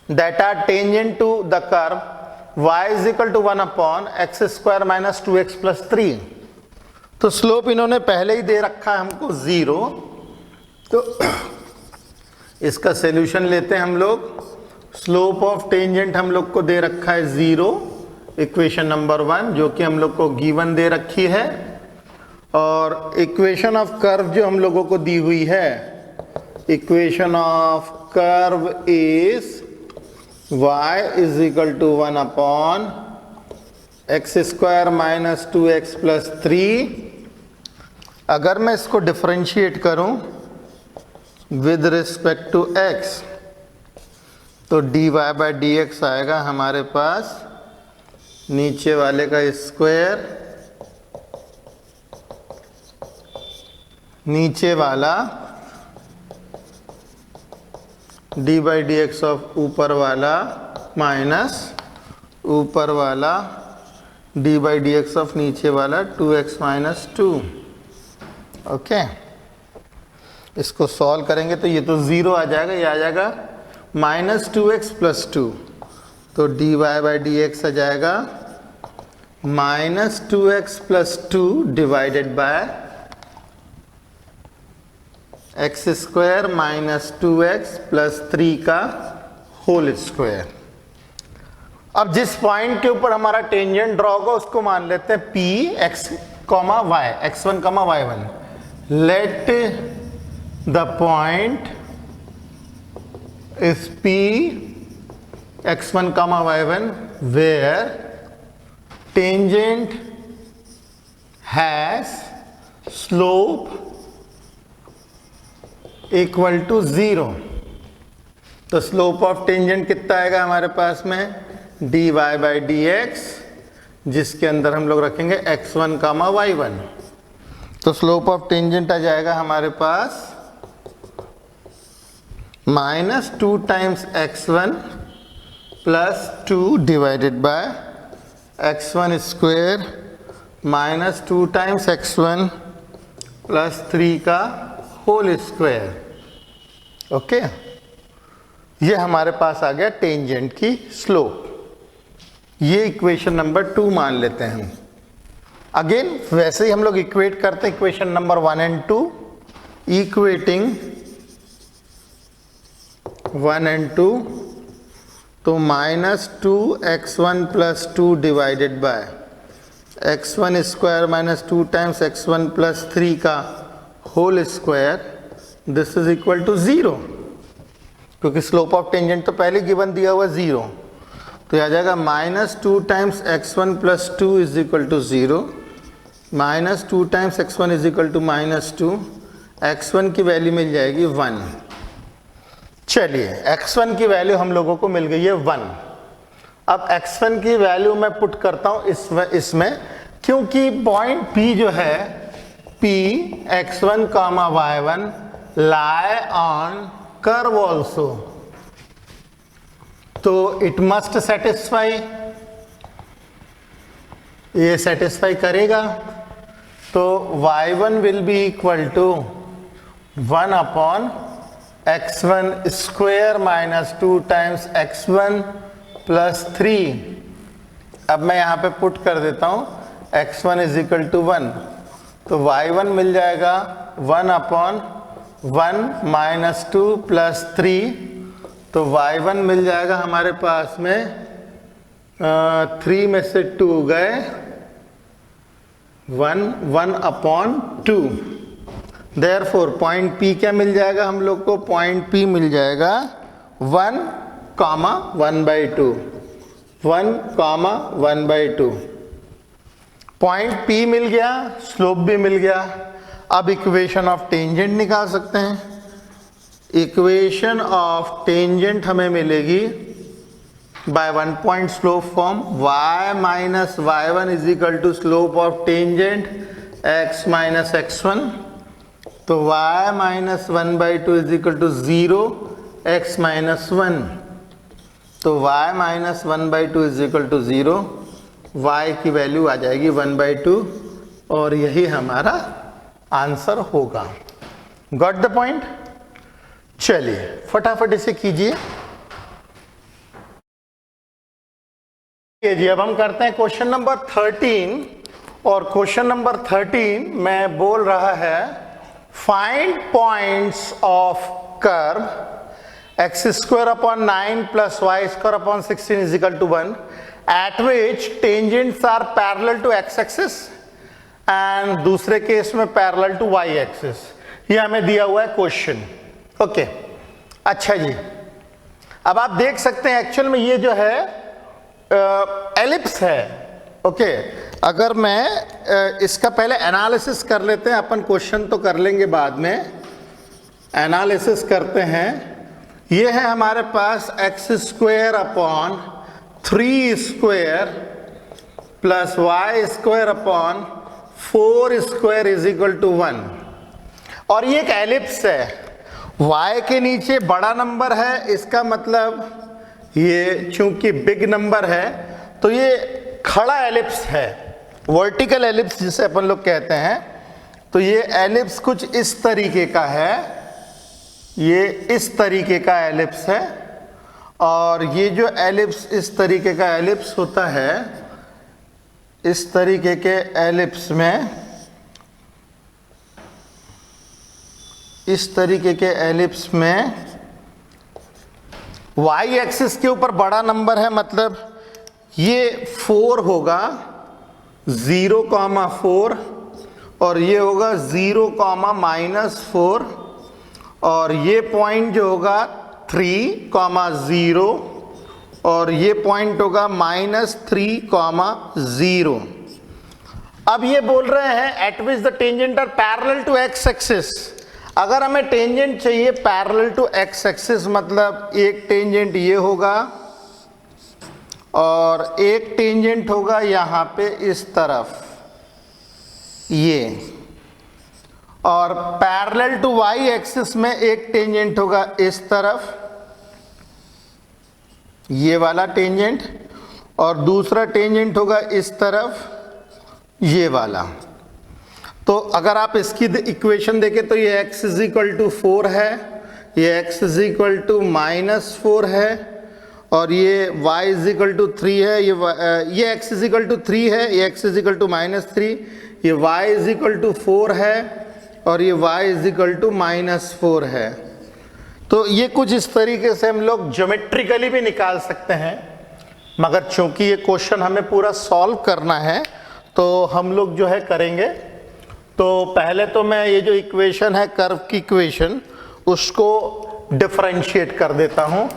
that are tangent to the curve y is equal to 1 upon x square minus 2x plus 3. तो स्लोप इन्होंने पहले ही दे रखा है हमको 0. तो इसका सॉल्यूशन लेते हैं हम लोग. स्लोप ऑफ टेंजेंट हम लोग को दे रखा है 0, इक्वेशन नंबर 1 जो कि हम लोग को गिवन दे रखी है. और इक्वेशन ऑफ कर्व जो हम लोगों को दी हुई है, equation of curve is y is equal to 1 upon x square minus 2x plus 3. अगर मैं इसको डिफरेंशिएट करूं विद रिस्पेक्ट टू x तो dy बाई डी एक्स आएगा हमारे पास नीचे वाले का स्क्वायर, नीचे वाला d by D x of ऊपर वाला माइनस ऊपर वाला d by D x of नीचे वाला 2x माइनस 2. ओके, इसको सॉल्व करेंगे तो ये तो 0 आ जाएगा, ये आ जाएगा माइनस 2x प्लस 2. तो d y by D x आ जाएगा minus 2x plus 2 divided by x square minus 2x plus 3 का होल स्क्वायर. अब जिस पॉइंट के ऊपर हमारा टेंजेंट ड्रॉ होगा उसको मान लेते हैं P x comma y, x1 comma y1. Let the point is P x1 comma y1 where tangent has slope equal to 0. तो स्लोप ऑफ टेंजेंट कितना आएगा हमारे पास में dy बाई डी एक्स, जिसके अंदर हम लोग रखेंगे x1 कामा y1. तो स्लोप ऑफ टेंजेंट आ जाएगा हमारे पास minus 2 times x1 plus 2 divided by x1 square minus 2 times x1 plus 3 का होल स्क्वायर. ओके, ये हमारे पास आ गया टेंजेंट की स्लोप. ये इक्वेशन नंबर 2 मान लेते हैं हम. अगेन वैसे ही हम लोग इक्वेट करते हैं equation number 1 and 2. Equating 1 and 2 तो minus 2x1 plus 2 divided by x1 square minus 2 times x1 plus 3 का whole square, this is equal to 0, क्योंकि स्लोप ऑफ टेंजेंट तो पहले गिवन दिया हुआ 0. तो आ जाएगा minus 2 times x1 plus 2 is equal to 0, minus 2 times x1 is equal to minus 2. x1 की वैल्यू मिल जाएगी 1. चलिए, x1 की वैल्यू हम लोगों को मिल गई है 1. अब x1 की वैल्यू मैं पुट करता हूं इसमें, क्योंकि पॉइंट P जो है P x1 comma y1 lie on curve also, तो इट मस्ट सेटिस्फाई, ये सेटिस्फाई करेगा. तो y1 will be equal to 1 upon x1 square minus 2 times x1 plus 3। अब मैं यहाँ पे पुट कर देता हूँ x1 इज इक्वल टू 1, तो y1 मिल जाएगा 1 अपॉन 1 माइनस 2 प्लस 3, तो y1 मिल जाएगा हमारे पास में 3 में से 2 गए 1 अपॉन 2। देयरफॉर पॉइंट P क्या मिल जाएगा हम लोग को? पॉइंट P मिल जाएगा 1 कॉमा 1/2, 1 कॉमा 1/2। पॉइंट P मिल गया, स्लोप भी मिल गया। अब इक्वेशन ऑफ टेंजेंट निकाल सकते हैं। इक्वेशन ऑफ टेंजेंट हमें मिलेगी by 1 point slope form, y minus y1 is equal to slope of tangent x minus x1, तो y minus 1/2 is equal to 0, x minus 1, तो y minus 1/2 is equal to 0, y की value आ जाएगी 1/2 और यही हमारा आंसर होगा। Got the point? चलिए फटाफट इसे कीजिए। जी अब हम करते हैं क्वेश्चन नंबर 13, और क्वेश्चन नंबर 13 में बोल रहा है find points of curve x square upon 9 plus y square upon 16 is equal to 1 at which tangents are parallel to x axis and दूसरे केस में parallel to y axis। ये हमें दिया हुआ है क्वेश्चन। ओके अच्छा जी, अब आप देख सकते हैं एक्चुअल में ये जो है एलिप्स है। ओके अगर मैं इसका पहले एनालिसिस कर लेते हैं, अपन क्वेश्चन तो कर लेंगे बाद में, एनालिसिस करते हैं। ये है हमारे पास x square upon 3 square plus y square upon 4 square is equal to 1, और ये एक एलिप्स है। y के नीचे बड़ा नंबर है, इसका मतलब ये चूंकि बिग नंबर है तो ये खड़ा एलिप्स है, वर्टिकल एलिप्स जिसे अपन लोग कहते हैं। तो ये एलिप्स कुछ इस तरीके का है, ये इस तरीके का एलिप्स है, और ये जो एलिप्स इस तरीके का एलिप्स होता है, इस तरीके के एलिप्स में, इस तरीके के एलिप्स में y एक्सिस के ऊपर बड़ा नंबर है, मतलब ये 4 होगा 0,4 और ये होगा 0,-4, और ये पॉइंट जो होगा 3,0 और ये पॉइंट होगा -3,0। अब ये बोल रहे हैं at which the tangent are parallel to x axis. अगर हमें टेंजेंट चाहिए पैरेलल टू x एक्सिस, मतलब एक टेंजेंट ये होगा और एक टेंजेंट होगा यहाँ पे इस तरफ ये, और पैरेलल टू y एक्सिस में एक टेंजेंट होगा इस तरफ ये वाला टेंजेंट, और दूसरा टेंजेंट होगा इस तरफ ये वाला। तो अगर आप इसकी इक्वेशन देखें तो ये x इज इक्वल टू 4 है, ये x इज इक्वल टू -4 है, और ये y इज इक्वल टू 3 है, ये x इज इक्वल टू 3 है, ये x इज इक्वल टू -3, ये y इज इक्वल टू 4 है, और ये y इज इक्वल टू -4 है। तो ये कुछ इस तरीके से हम लोग ज्योमेट्रिकली भी निकाल सकते हैं, मगर चूंकि ये क्वेश्चन हमें पूरा सॉल्व करना है तो हम लोग जो है करेंगे। तो पहले तो मैं ये जो इक्वेशन है कर्व की इक्वेशन, उसको डिफरेंशिएट कर देता हूँ।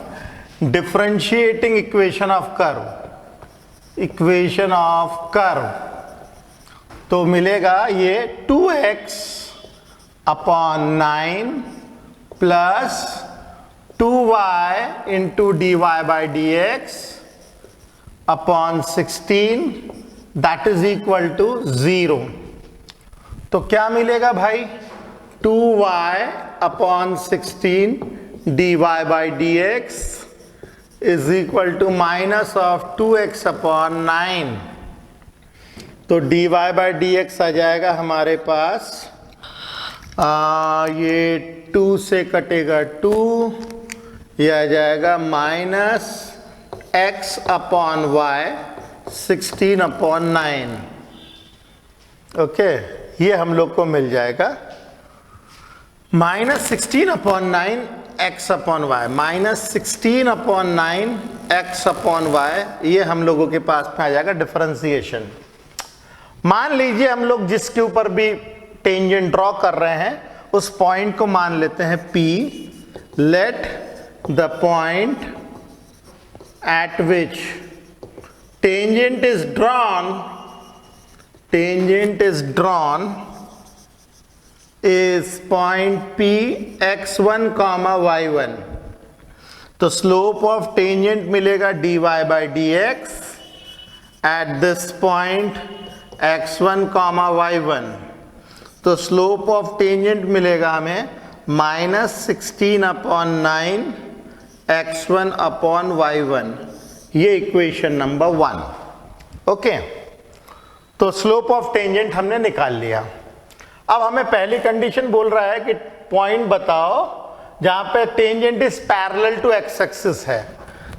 Differentiating equation of curve, equation of curve, तो मिलेगा ये 2x upon 9 plus 2y into dy by dx upon 16 that is equal to 0। तो क्या मिलेगा भाई? 2y upon 16 dy by dx is equal to minus of 2x upon 9। तो dy by dx आ जाएगा हमारे पास ये 2 से कटेगा 2, यह आ जाएगा minus x upon y 16/9। Okay, ये हम लोग को मिल जाएगा minus 16/9 x upon y, minus 16/9 x upon y, ये हम लोगों के पास में आ जाएगा डिफरेंशिएशन। मान लीजिए हम लोग जिसके ऊपर भी टेंजेंट ड्रॉ कर रहे हैं उस पॉइंट को मान लेते हैं P। Let the point eight which tangent is drawn is point P x1, y1। तो स्लोप ऑफ टेंजेंट मिलेगा dy by dx eight this point x1, y1। तो स्लोप ऑफ टेंजेंट मिलेगा हमें माइनस 16/9 x1/y1। ये इक्वेशन नंबर 1। ओके, तो slope of tangent हमने निकाल लिया। अब हमें पहली कंडीशन बोल रहा है कि पॉइंट बताओ जहां पे tangent is parallel to x axis है।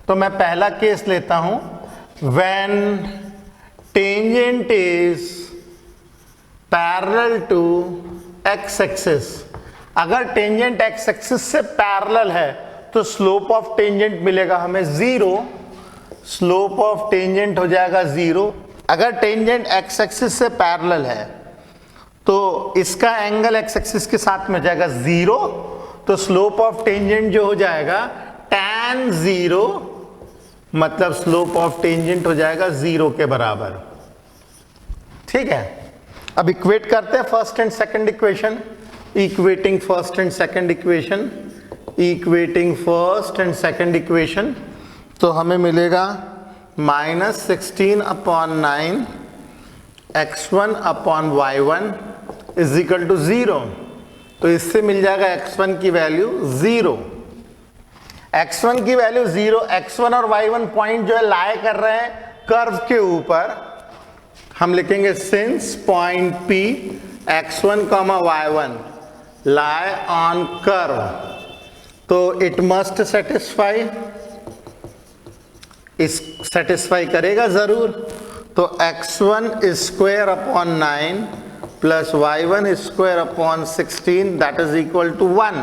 तो मैं पहला केस लेता हूं, when tangent is parallel to x axis. अगर टेंजेंट एक्स एक्सिस से पैरेलल है तो स्लोप ऑफ टेंजेंट मिलेगा हमें 0, स्लोप ऑफ टेंजेंट हो जाएगा 0। अगर टेंजेंट एक्स एक्सिस से पैरेलल है तो इसका एंगल एक्स एक्सिस के साथ में जाएगा 0, तो स्लोप ऑफ टेंजेंट जो हो जाएगा tan 0, मतलब स्लोप ऑफ टेंजेंट हो जाएगा 0 के बराबर। ठीक है, अब इक्वेट करते हैं first and second equation. Equating first and second equation, तो हमें मिलेगा minus 16/9 x1/y1 is equal to 0। तो इससे मिल जाएगा x1 की वैल्यू 0। x1 की वैल्यू 0, x1 और y1 पॉइंट जो है लाई कर रहे हैं कर्व के ऊपर। हम लिखेंगे since point P x1, y1 lie on curve, तो इट मस्ट सेटिस्फाई, इस सेटिस्फाई करेगा जरूर। तो x1² 9 plus y1² 16 that is equal to 1।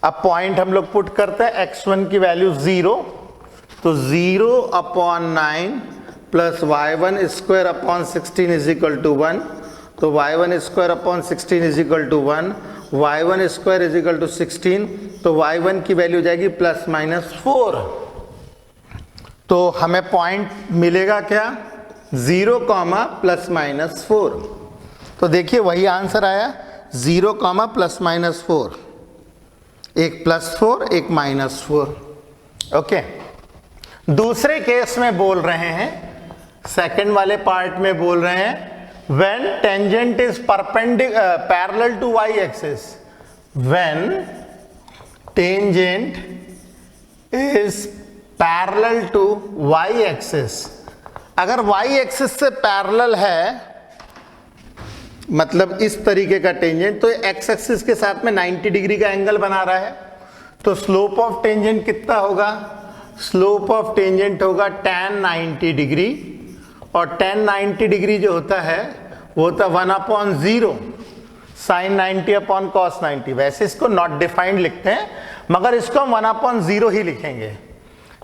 अब पॉइंट हम लोग पुट करते हैं, x1 की वैल्यू 0, तो 0/9 plus y1² 16 is equal to 1। तो y1² 16 is equal to 1, y1² is equal to 16, तो y1 की वैल्यू जाएगी ±4। तो हमें पॉइंट मिलेगा क्या 0, ±4। तो देखिए वही आंसर आया 0, ±4, एक +4 एक -4। ओके, दूसरे केस में बोल रहे हैं, सेकंड वाले पार्ट में बोल रहे हैं when tangent is parallel to y axis, when tangent is parallel to y axis, अगर y axis से पैरेलल है मतलब इस तरीके का टेंजेंट, तो x एक्सिस के साथ में 90 डिग्री का एंगल बना रहा है, तो स्लोप ऑफ टेंजेंट कितना होगा, स्लोप ऑफ टेंजेंट होगा tan 90 डिग्री, और tan 90 डिग्री जो होता है वो होता 1/0 sin 90/cos 90। वैसे इसको नॉट डिफाइंड लिखते हैं मगर इसको हम 1/0 ही लिखेंगे।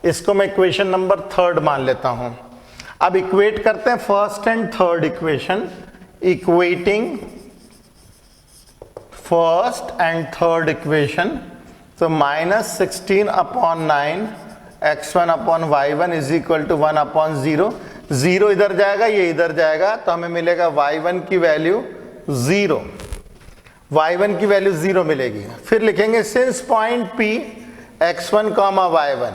इसको मैं इक्वेशन नंबर 3 मान लेता हूं। अब इक्वेट करते हैं first and third equation. Equating first and third equation, तो -16/9 x1/y1 इज इक्वल टू 1/0। 0 इधर जाएगा, ये इधर जाएगा, तो हमें मिलेगा y1 की वैल्यू 0, y1 की वैल्यू 0 मिलेगी। फिर लिखेंगे since point P x1, y1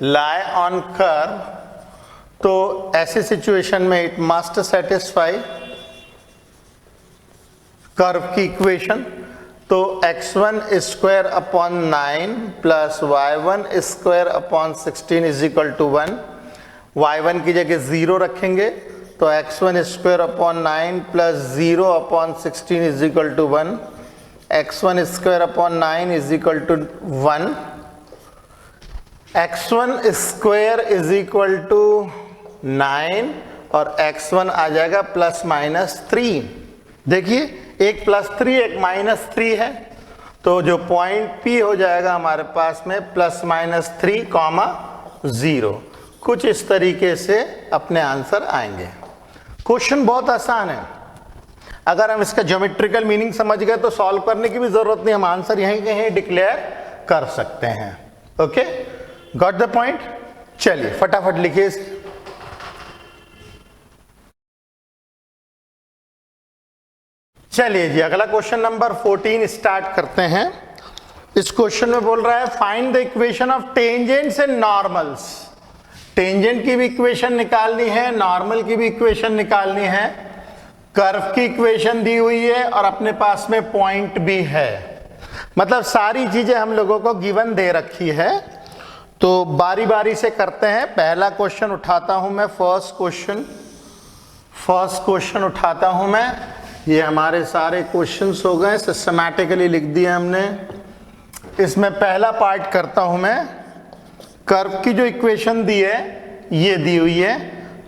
lie on curve, तो ऐसी सिचुएशन में इट मस्ट सेटिस्फाई कर्व की इक्वेशन। तो x1² 9 plus y1² 16 is equal to 1। y1 की जगह 0 रखेंगे तो x1 square upon 9 plus 0 upon 16 is equal to 1, x1 square upon 9 is equal to 1, x1 square is equal to 9 और x1 आ जाएगा plus minus 3। देखिए एक प्लस 3 एक माइनस 3 है, तो जो पॉइंट P हो जाएगा हमारे पास में प्लस माइनस 3 कॉमा 0। कुछ इस तरीके से अपने आंसर आएंगे। क्वेश्चन बहुत आसान है, अगर हम इसका ज्योमेट्रिकल मीनिंग समझ गए तो सॉल्व करने की भी जरूरत नहीं, हम आंसर यहीं कहीं डिक्लेयर कर सकते हैं। Okay, got the point. चलिए फटाफट लिखिए। चलिए जी अगला क्वेश्चन नंबर 14 स्टार्ट करते हैं। इस क्वेश्चन में बोल रहा है find the equation of tangents and normals. Tangent की भी इक्वेशन निकालनी है, नॉर्मल की भी इक्वेशन निकालनी है, कर्व की इक्वेशन दी हुई है और अपने पास में पॉइंट भी है। मतलब सारी चीजें हम लोगों को गिवन दे रखी है। तो बारी बारी से करते हैं। पहला क्वेश्चन उठाता हूं मैं, फर्स्ट क्वेश्चन उठाता हूं मैं। ये हमारे सारे क्वेश्चंस हो गए, सिस्टमैटिकली लिख दिया हमने। इसमें पहला पार्ट करता हूं मैं। कर्व की जो इक्वेशन दी है ये दी हुई है,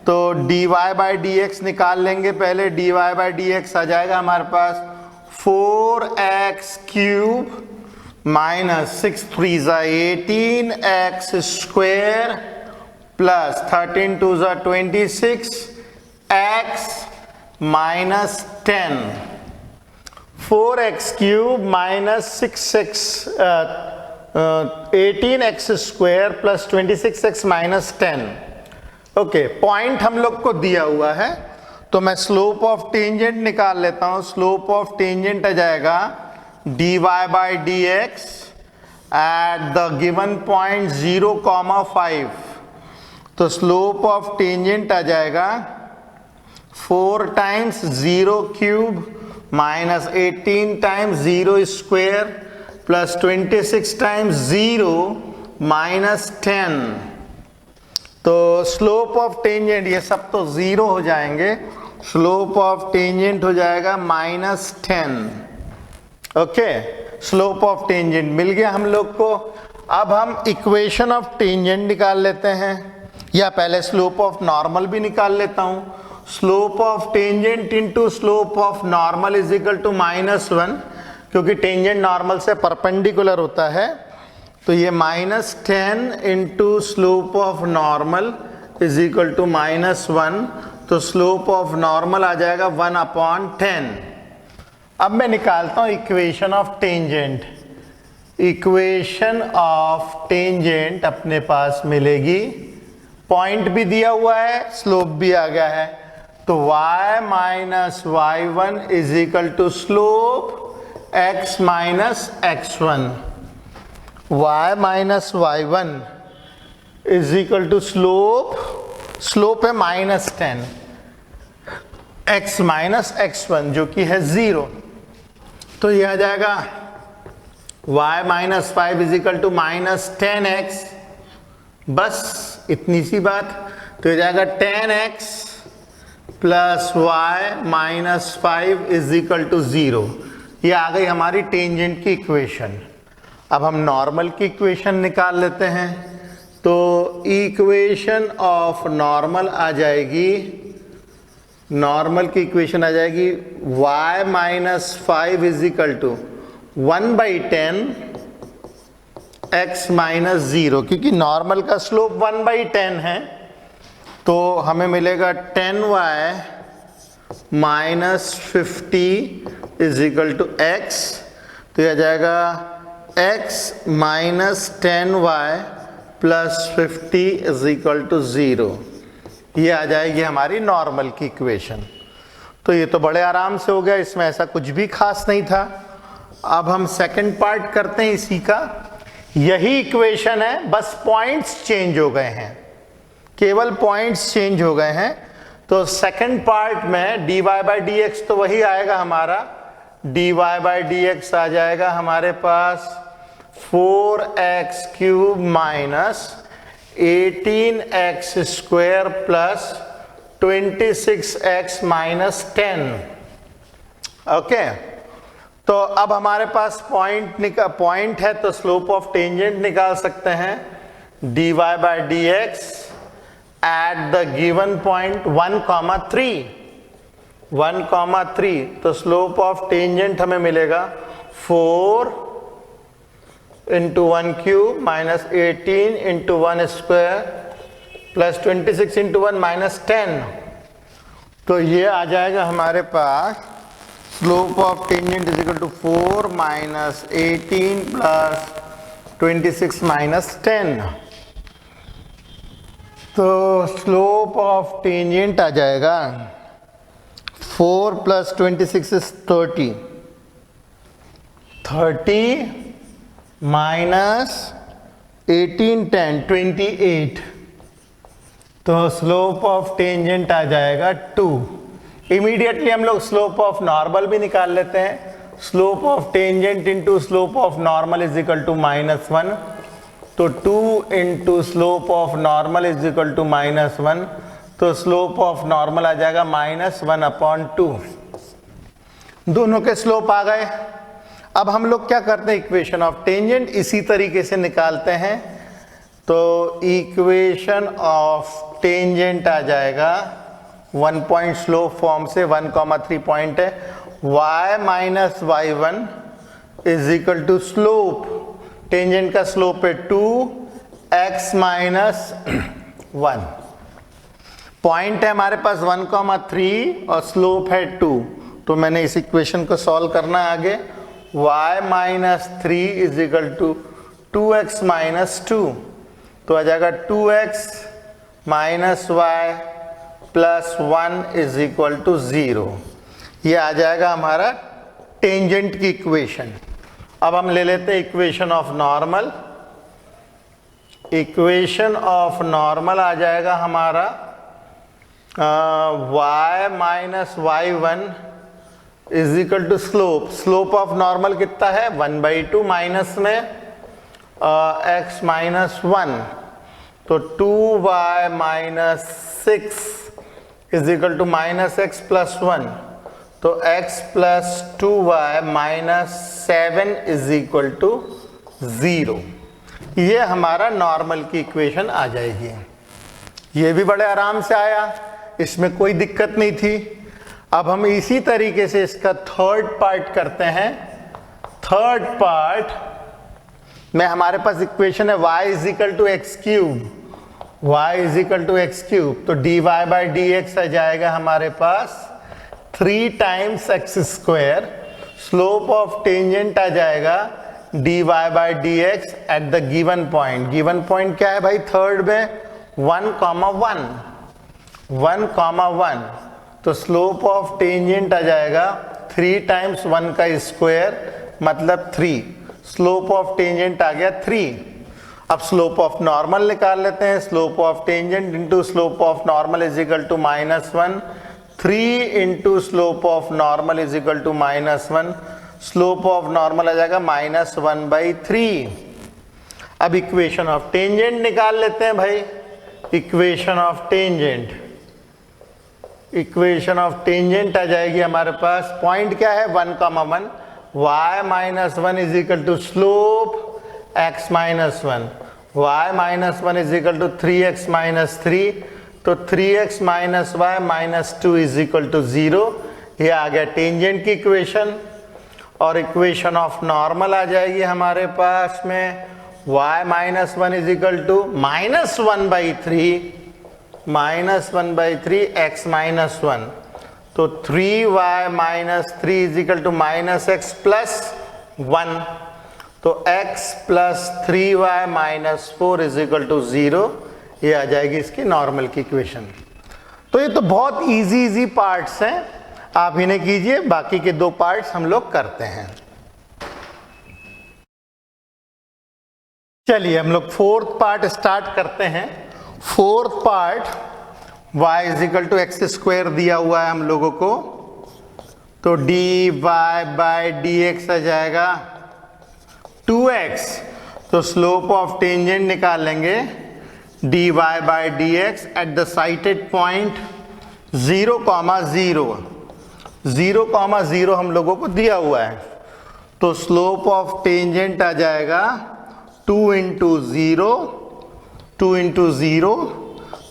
तो dy बाई डी एक्स निकाल लेंगे। पहले dy बाई डी एक्स आ जाएगा हमारे पास 4x cube minus 6 3 18x square plus 13 2 26 x minus 10। 4x cube minus 6x 18x square plus 26x minus 10। Okay, point हम लोग को दिया हुआ है, तो मैं स्लोप ऑफ टेंजेंट निकाल लेता हूं। स्लोप ऑफ टेंजेंट आ जाएगा dy by D x eight the given point 0,5। तो स्लोप ऑफ टेंजेंट आ जाएगा 4 times 0 cube minus 18 times 0 square plus 26 times 0 minus 10। तो स्लोप ऑफ टेंजेंट ये सब तो 0 हो जाएंगे, स्लोप ऑफ टेंजेंट हो जाएगा minus 10। Okay, slope of tangent मिल गया हम लोग को। अब हम इक्वेशन ऑफ टेंजेंट निकाल लेते हैं, या पहले स्लोप ऑफ नॉर्मल भी निकाल लेता हूं। Slope of tangent into slope of normal is equal to -1, क्योंकि टेंजेंट नॉर्मल से परपेंडिकुलर होता है। तो ये -10 into slope of normal is equal to -1। तो स्लोप ऑफ नॉर्मल आ जाएगा 1/10। अब मैं निकालता हूं equation of tangent. Equation of tangent अपने पास मिलेगी, पॉइंट भी दिया हुआ है, स्लोप भी आ गया है। तो y minus y1 is equal to slope x minus x1। y minus y1 is equal to slope है -10, x माइनस x1 जो कि है 0। तो यह आ जाएगा y minus 5 is equal to -10x। बस इतनी सी बात। तो यह जाएगा 10x plus y minus 5 is equal to 0। ये आ गई हमारी टेंजेंट की इक्वेशन। अब हम नॉर्मल की इक्वेशन निकाल लेते हैं। तो इक्वेशन ऑफ नॉर्मल आ जाएगी, नॉर्मल की इक्वेशन आ जाएगी y minus 5 is equal to 1/10 x minus 0, क्योंकि नॉर्मल का स्लोप 1/10 है। तो हमें मिलेगा 10y minus 50 is equal to x। तो यह आ जाएगा x minus 10y plus 50 is equal to 0। ये आ जाएगी हमारी नॉर्मल की इक्वेशन। तो ये तो बड़े आराम से हो गया, इसमें ऐसा कुछ भी खास नहीं था। अब हम सेकंड पार्ट करते हैं इसी का। यही इक्वेशन है, बस पॉइंट्स चेंज हो गए हैं, केवल पॉइंट्स चेंज हो गए हैं। तो सेकंड पार्ट में dy बाई डी एक्स तो वही आएगा हमारा, dy बाई डी एक्स आ जाएगा हमारे पास 4x cube minus 18x square plus 26x minus 10। Okay, तो अब हमारे पास पॉइंट है, तो स्लोप ऑफ टेंजेंट निकाल सकते हैं, dy by dx at the given point 1,3। 1,3, तो स्लोप ऑफ टेंजेंट हमें मिलेगा 4 into 1 cube minus 18 into 1 square plus 26 into 1 minus 10। तो ये आ जाएगा हमारे पास slope of tangent is equal to 4 minus 18 plus 26 minus 10। तो स्लोप ऑफ टेंजेंट आ जाएगा 4 प्लस 26 इज 30। 30 माइनस 18 10 28। तो स्लोप ऑफ टेंजेंट आ जाएगा 2। इमीडिएटली हम लोग स्लोप ऑफ नॉर्मल भी निकाल लेते हैं। Slope of tangent into slope of normal is equal to -1। तो 2 into slope of normal is equal to -1। तो स्लोप ऑफ नॉर्मल आ जाएगा -1/2। दोनों के स्लोप आ गए। अब हम लोग क्या करते हैं, इक्वेशन ऑफ टेंजेंट इसी तरीके से निकालते हैं। तो इक्वेशन ऑफ टेंजेंट आ जाएगा 1 पॉइंट स्लोप फॉर्म से, 1,3 पॉइंट है, y minus y1 is equal to slope, tangent का स्लोप है 2x माइनस 1। पॉइंट है हमारे पास 1,3 और स्लोप है 2। तो मैंने इस इक्वेशन को सॉल्व करना है आगे। y minus 3 is equal to 2x minus 2। तो आ जाएगा 2x minus y plus 1 is equal to 0। ये आ जाएगा हमारा टेंजेंट की इक्वेशन। अब हम ले लेते हैं equation of normal. Equation of normal आ जाएगा हमारा y minus y1 is equal to slope. Slope of normal कितना है, 1/2 माइनस में x माइनस 1। तो 2y minus 6 is equal to minus x plus 1। तो x plus 2y minus 7 is equal to 0। ये हमारा नॉर्मल की इक्वेशन आ जाएगी। ये भी बड़े आराम से आया, इसमें कोई दिक्कत नहीं थी। अब हम इसी तरीके से इसका थर्ड पार्ट करते हैं। थर्ड पार्ट में हमारे पास इक्वेशन है y is equal to x cube. y is equal to x cube, तो dy बाई dx आ जाएगा हमारे पास 3 times x square. Slope of tangent आ जाएगा dy by dx at the given point. Given point क्या है भाई, थर्ड में 1,1। 1,1। तो स्लोप ऑफ टेंजेंट आ जाएगा 3 टाइम्स 1 का स्क्वायर मतलब 3। स्लोप ऑफ टेंजेंट आ गया 3। अब स्लोप ऑफ नॉर्मल निकाल लेते हैं। Slope of tangent into slope of normal is equal to -1। 3 into slope of normal is equal to -1। Slope of normal आ जाएगा -1/3। अब इक्वेशन ऑफ टेंजेंट निकाल लेते हैं भाई। Equation of tangent, equation of tangent आ जाएगी हमारे पास। पॉइंट क्या है, 1,1। y minus 1 is equal to slope x minus 1। y minus 1 is equal to 3x minus 3। तो 3x minus y minus 2 is equal to 0। ये आ गया टेंजेंट की इक्वेशन। और इक्वेशन ऑफ नॉर्मल आ जाएगी हमारे पास में y minus 1 is equal to -1/3 x minus 1। तो 3y minus 3 is equal to -x plus 1। तो x plus 3y minus 4 is equal to 0। ये आ जाएगी इसकी नॉर्मल की इक्वेशन। तो ये तो बहुत इजी पार्ट्स हैं, आप इन्हें कीजिए। बाकी के 2 पार्ट्स हम लोग करते हैं। चलिए हम लोग फोर्थ पार्ट स्टार्ट करते हैं। Fourth part y is equal to x square दिया हुआ है हम लोगों को। तो dy बाई dx आ जाएगा 2x। तो स्लोप ऑफ टेंजेंट निकालेंगे dy by dx at the cited point 0, 0, 0, 0 हम लोगों को दिया हुआ है, तो स्लोप ऑफ टेंजेंट आ जाएगा 2 इंटू 0, 2 इंटू 0,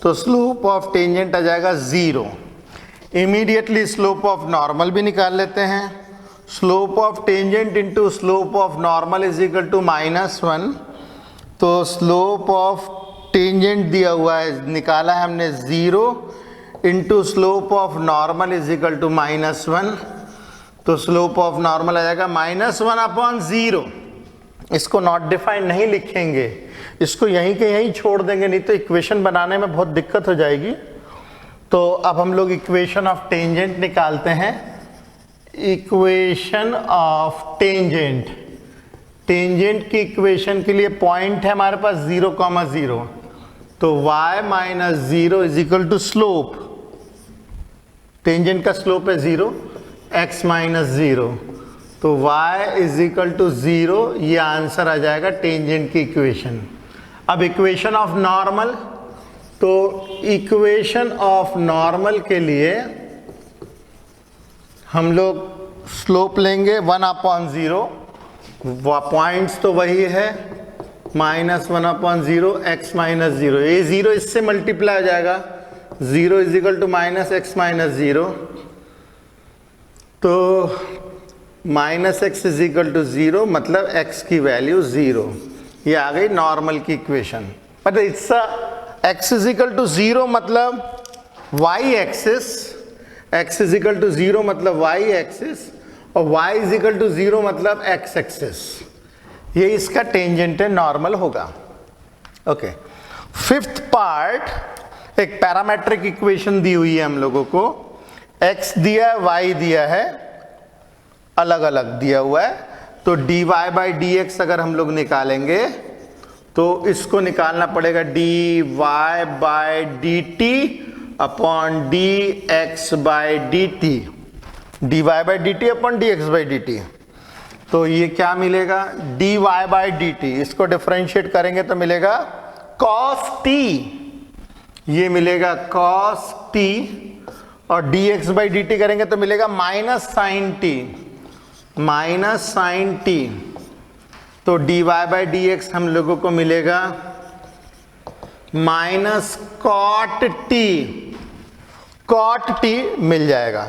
तो स्लोप ऑफ टेंजेंट आ जाएगा 0। इमीडिएटली स्लोप ऑफ नॉर्मल भी निकाल लेते हैं। Slope of tangent into slope of normal is equal to -1, तो स्लोप ऑफ टेंजेंट दिया हुआ है, निकाला है हमने 0 into slope of normal is equal to -1, तो स्लोप ऑफ नॉर्मल आ जाएगा -1/0। इसको नॉट डिफाइंड नहीं लिखेंगे, इसको यहीं के यहीं छोड़ देंगे, नहीं तो इक्वेशन बनाने में बहुत दिक्कत हो जाएगी। तो अब हम लोग इक्वेशन ऑफ टेंजेंट निकालते हैं। इक्वेशन ऑफ टेंजेंट, टेंजेंट की इक्वेशन के लिए पॉइंट है हमारे पास 0, 0, तो y minus 0 is equal to slope, tangent का स्लोप है 0, x माइनस 0, तो y इज इक्वल टू 0, ये आंसर आ जाएगा टेंजेंट की इक्वेशन। अब इक्वेशन ऑफ नॉर्मल, तो इक्वेशन ऑफ नॉर्मल के लिए हम लोग स्लोप लेंगे 1/0, पॉइंट्स तो वही है, -1/0, x माइनस 0, ये 0 इससे मल्टीप्लाई हो जाएगा, 0 is equal to -x minus 0, तो -x इज इक्वल टू 0, मतलब x की वैल्यू 0, ये आ गई नॉर्मल की equation. But it's x is equal to 0 मतलब y axis, x is equal to 0 मतलब y एक्सिस, और y इज इक्वल टू 0 मतलब x एक्सिस, ये इसका टेंजेंट नॉर्मल होगा। ओके, फिफ्थ पार्ट, एक पैरामेट्रिक इक्वेशन दी हुई है हम लोगों को, x दिया है, y दिया है, अलग अलग दिया हुआ है, तो dy बाई dx अगर हम लोग निकालेंगे तो इसको निकालना पड़ेगा dy by dt upon dx by dt, dy by dt upon dx by dt, तो ये क्या मिलेगा, dy बाई dt, इसको डिफरेंशिएट करेंगे तो मिलेगा cos t, ये मिलेगा cos t, और dx बाई dt करेंगे तो मिलेगा -sin t, -sin t, तो dy बाई dx हम लोगों को मिलेगा -cot t, cot t मिल जाएगा।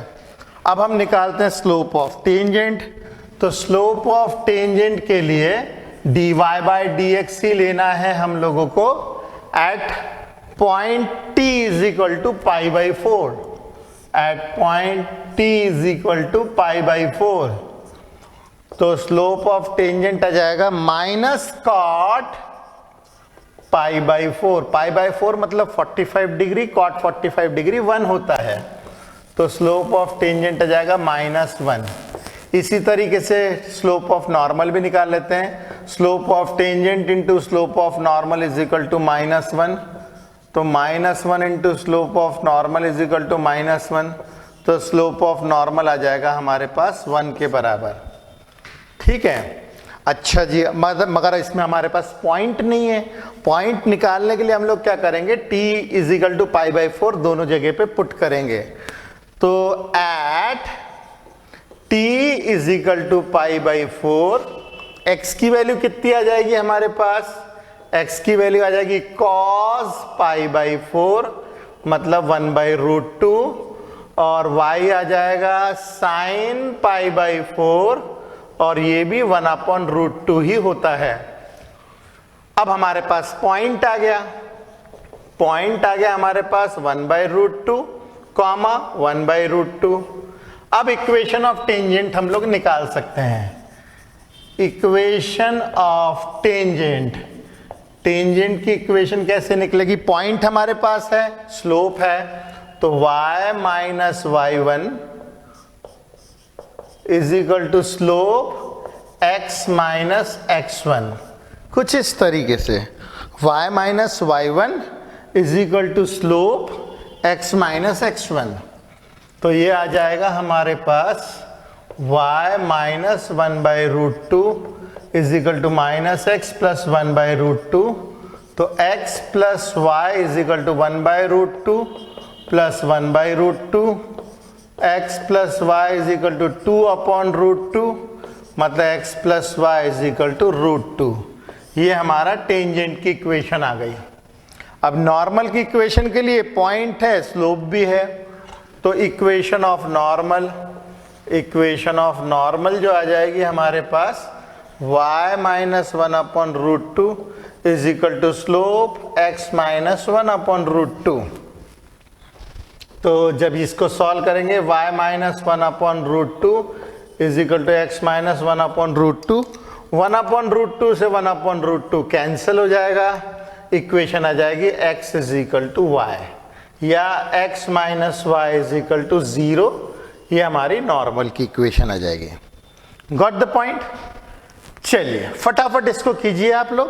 अब हम निकालते हैं स्लोप ऑफ टेंजेंट, तो स्लोप ऑफ टेंजेंट के लिए dy बाई dx ही लेना है हम लोगों को at point t is equal to π/4, at point t is equal to π/4, तो स्लोप ऑफ टेंजेंट आ जाएगा -cot π/4, π/4 मतलब 45 डिग्री, cot 45 डिग्री 1 होता है, तो स्लोप ऑफ टेंजेंट आ जाएगा -1। इसी तरीके से स्लोप ऑफ नॉर्मल भी निकाल लेते हैं, slope of tangent into slope of normal is equal to -1, तो -1 into slope of normal is equal to -1, तो स्लोप ऑफ नॉर्मल आ जाएगा हमारे पास 1 के बराबर। ठीक है, अच्छा जी, मगर इसमें हमारे पास पॉइंट नहीं है, पॉइंट निकालने के लिए हम लोग क्या करेंगे, t इज इक्वल टू π/4 दोनों जगह पे पुट करेंगे, तो at t is equal to π/4, x की वैल्यू कितनी आ जाएगी हमारे पास, x की वैल्यू आ जाएगी cos π/4 मतलब 1/√2, और y आ जाएगा sin π/4, और ये भी 1/√2 ही होता है। अब हमारे पास पॉइंट आ गया, पॉइंट आ गया हमारे पास 1/√2 कॉमा 1/√2। अब इक्वेशन ऑफ टेंजेंट हम लोग निकाल सकते हैं। इक्वेशन ऑफ टेंजेंट, टेंजेंट की इक्वेशन कैसे निकलेगी, पॉइंट हमारे पास है, स्लोप है, तो y minus y1 is equal to slope x minus x1, कुछ इस तरीके से y minus y1 is equal to slope x minus x1, तो ये आ जाएगा हमारे पास y minus 1/√2 is equal to minus x plus 1/√2, तो x plus y is equal to 1/√2, plus 1/√2, x plus y is equal to 2/√2, मतलब x plus y is equal to √2। ये हमारा टेंजेंट की इक्वेशन आ गई। अब नॉर्मल की इक्वेशन के लिए पॉइंट है, स्लोप भी है, तो इक्वेशन ऑफ नॉर्मल जो आ जाएगी हमारे पास y minus 1/√2 is equal to slope x minus 1/√2। तो जब इसको सॉल्व करेंगे y minus 1/√2 is equal to x minus 1/√2, 1/√2 से 1/√2 कैंसिल हो जाएगा, इक्वेशन आ जाएगी x is equal to y, या x minus y is equal to 0। ये हमारी नॉर्मल की इक्वेशन आ जाएगी। Got the point? चलिए फटाफट इसको कीजिए आप लोग।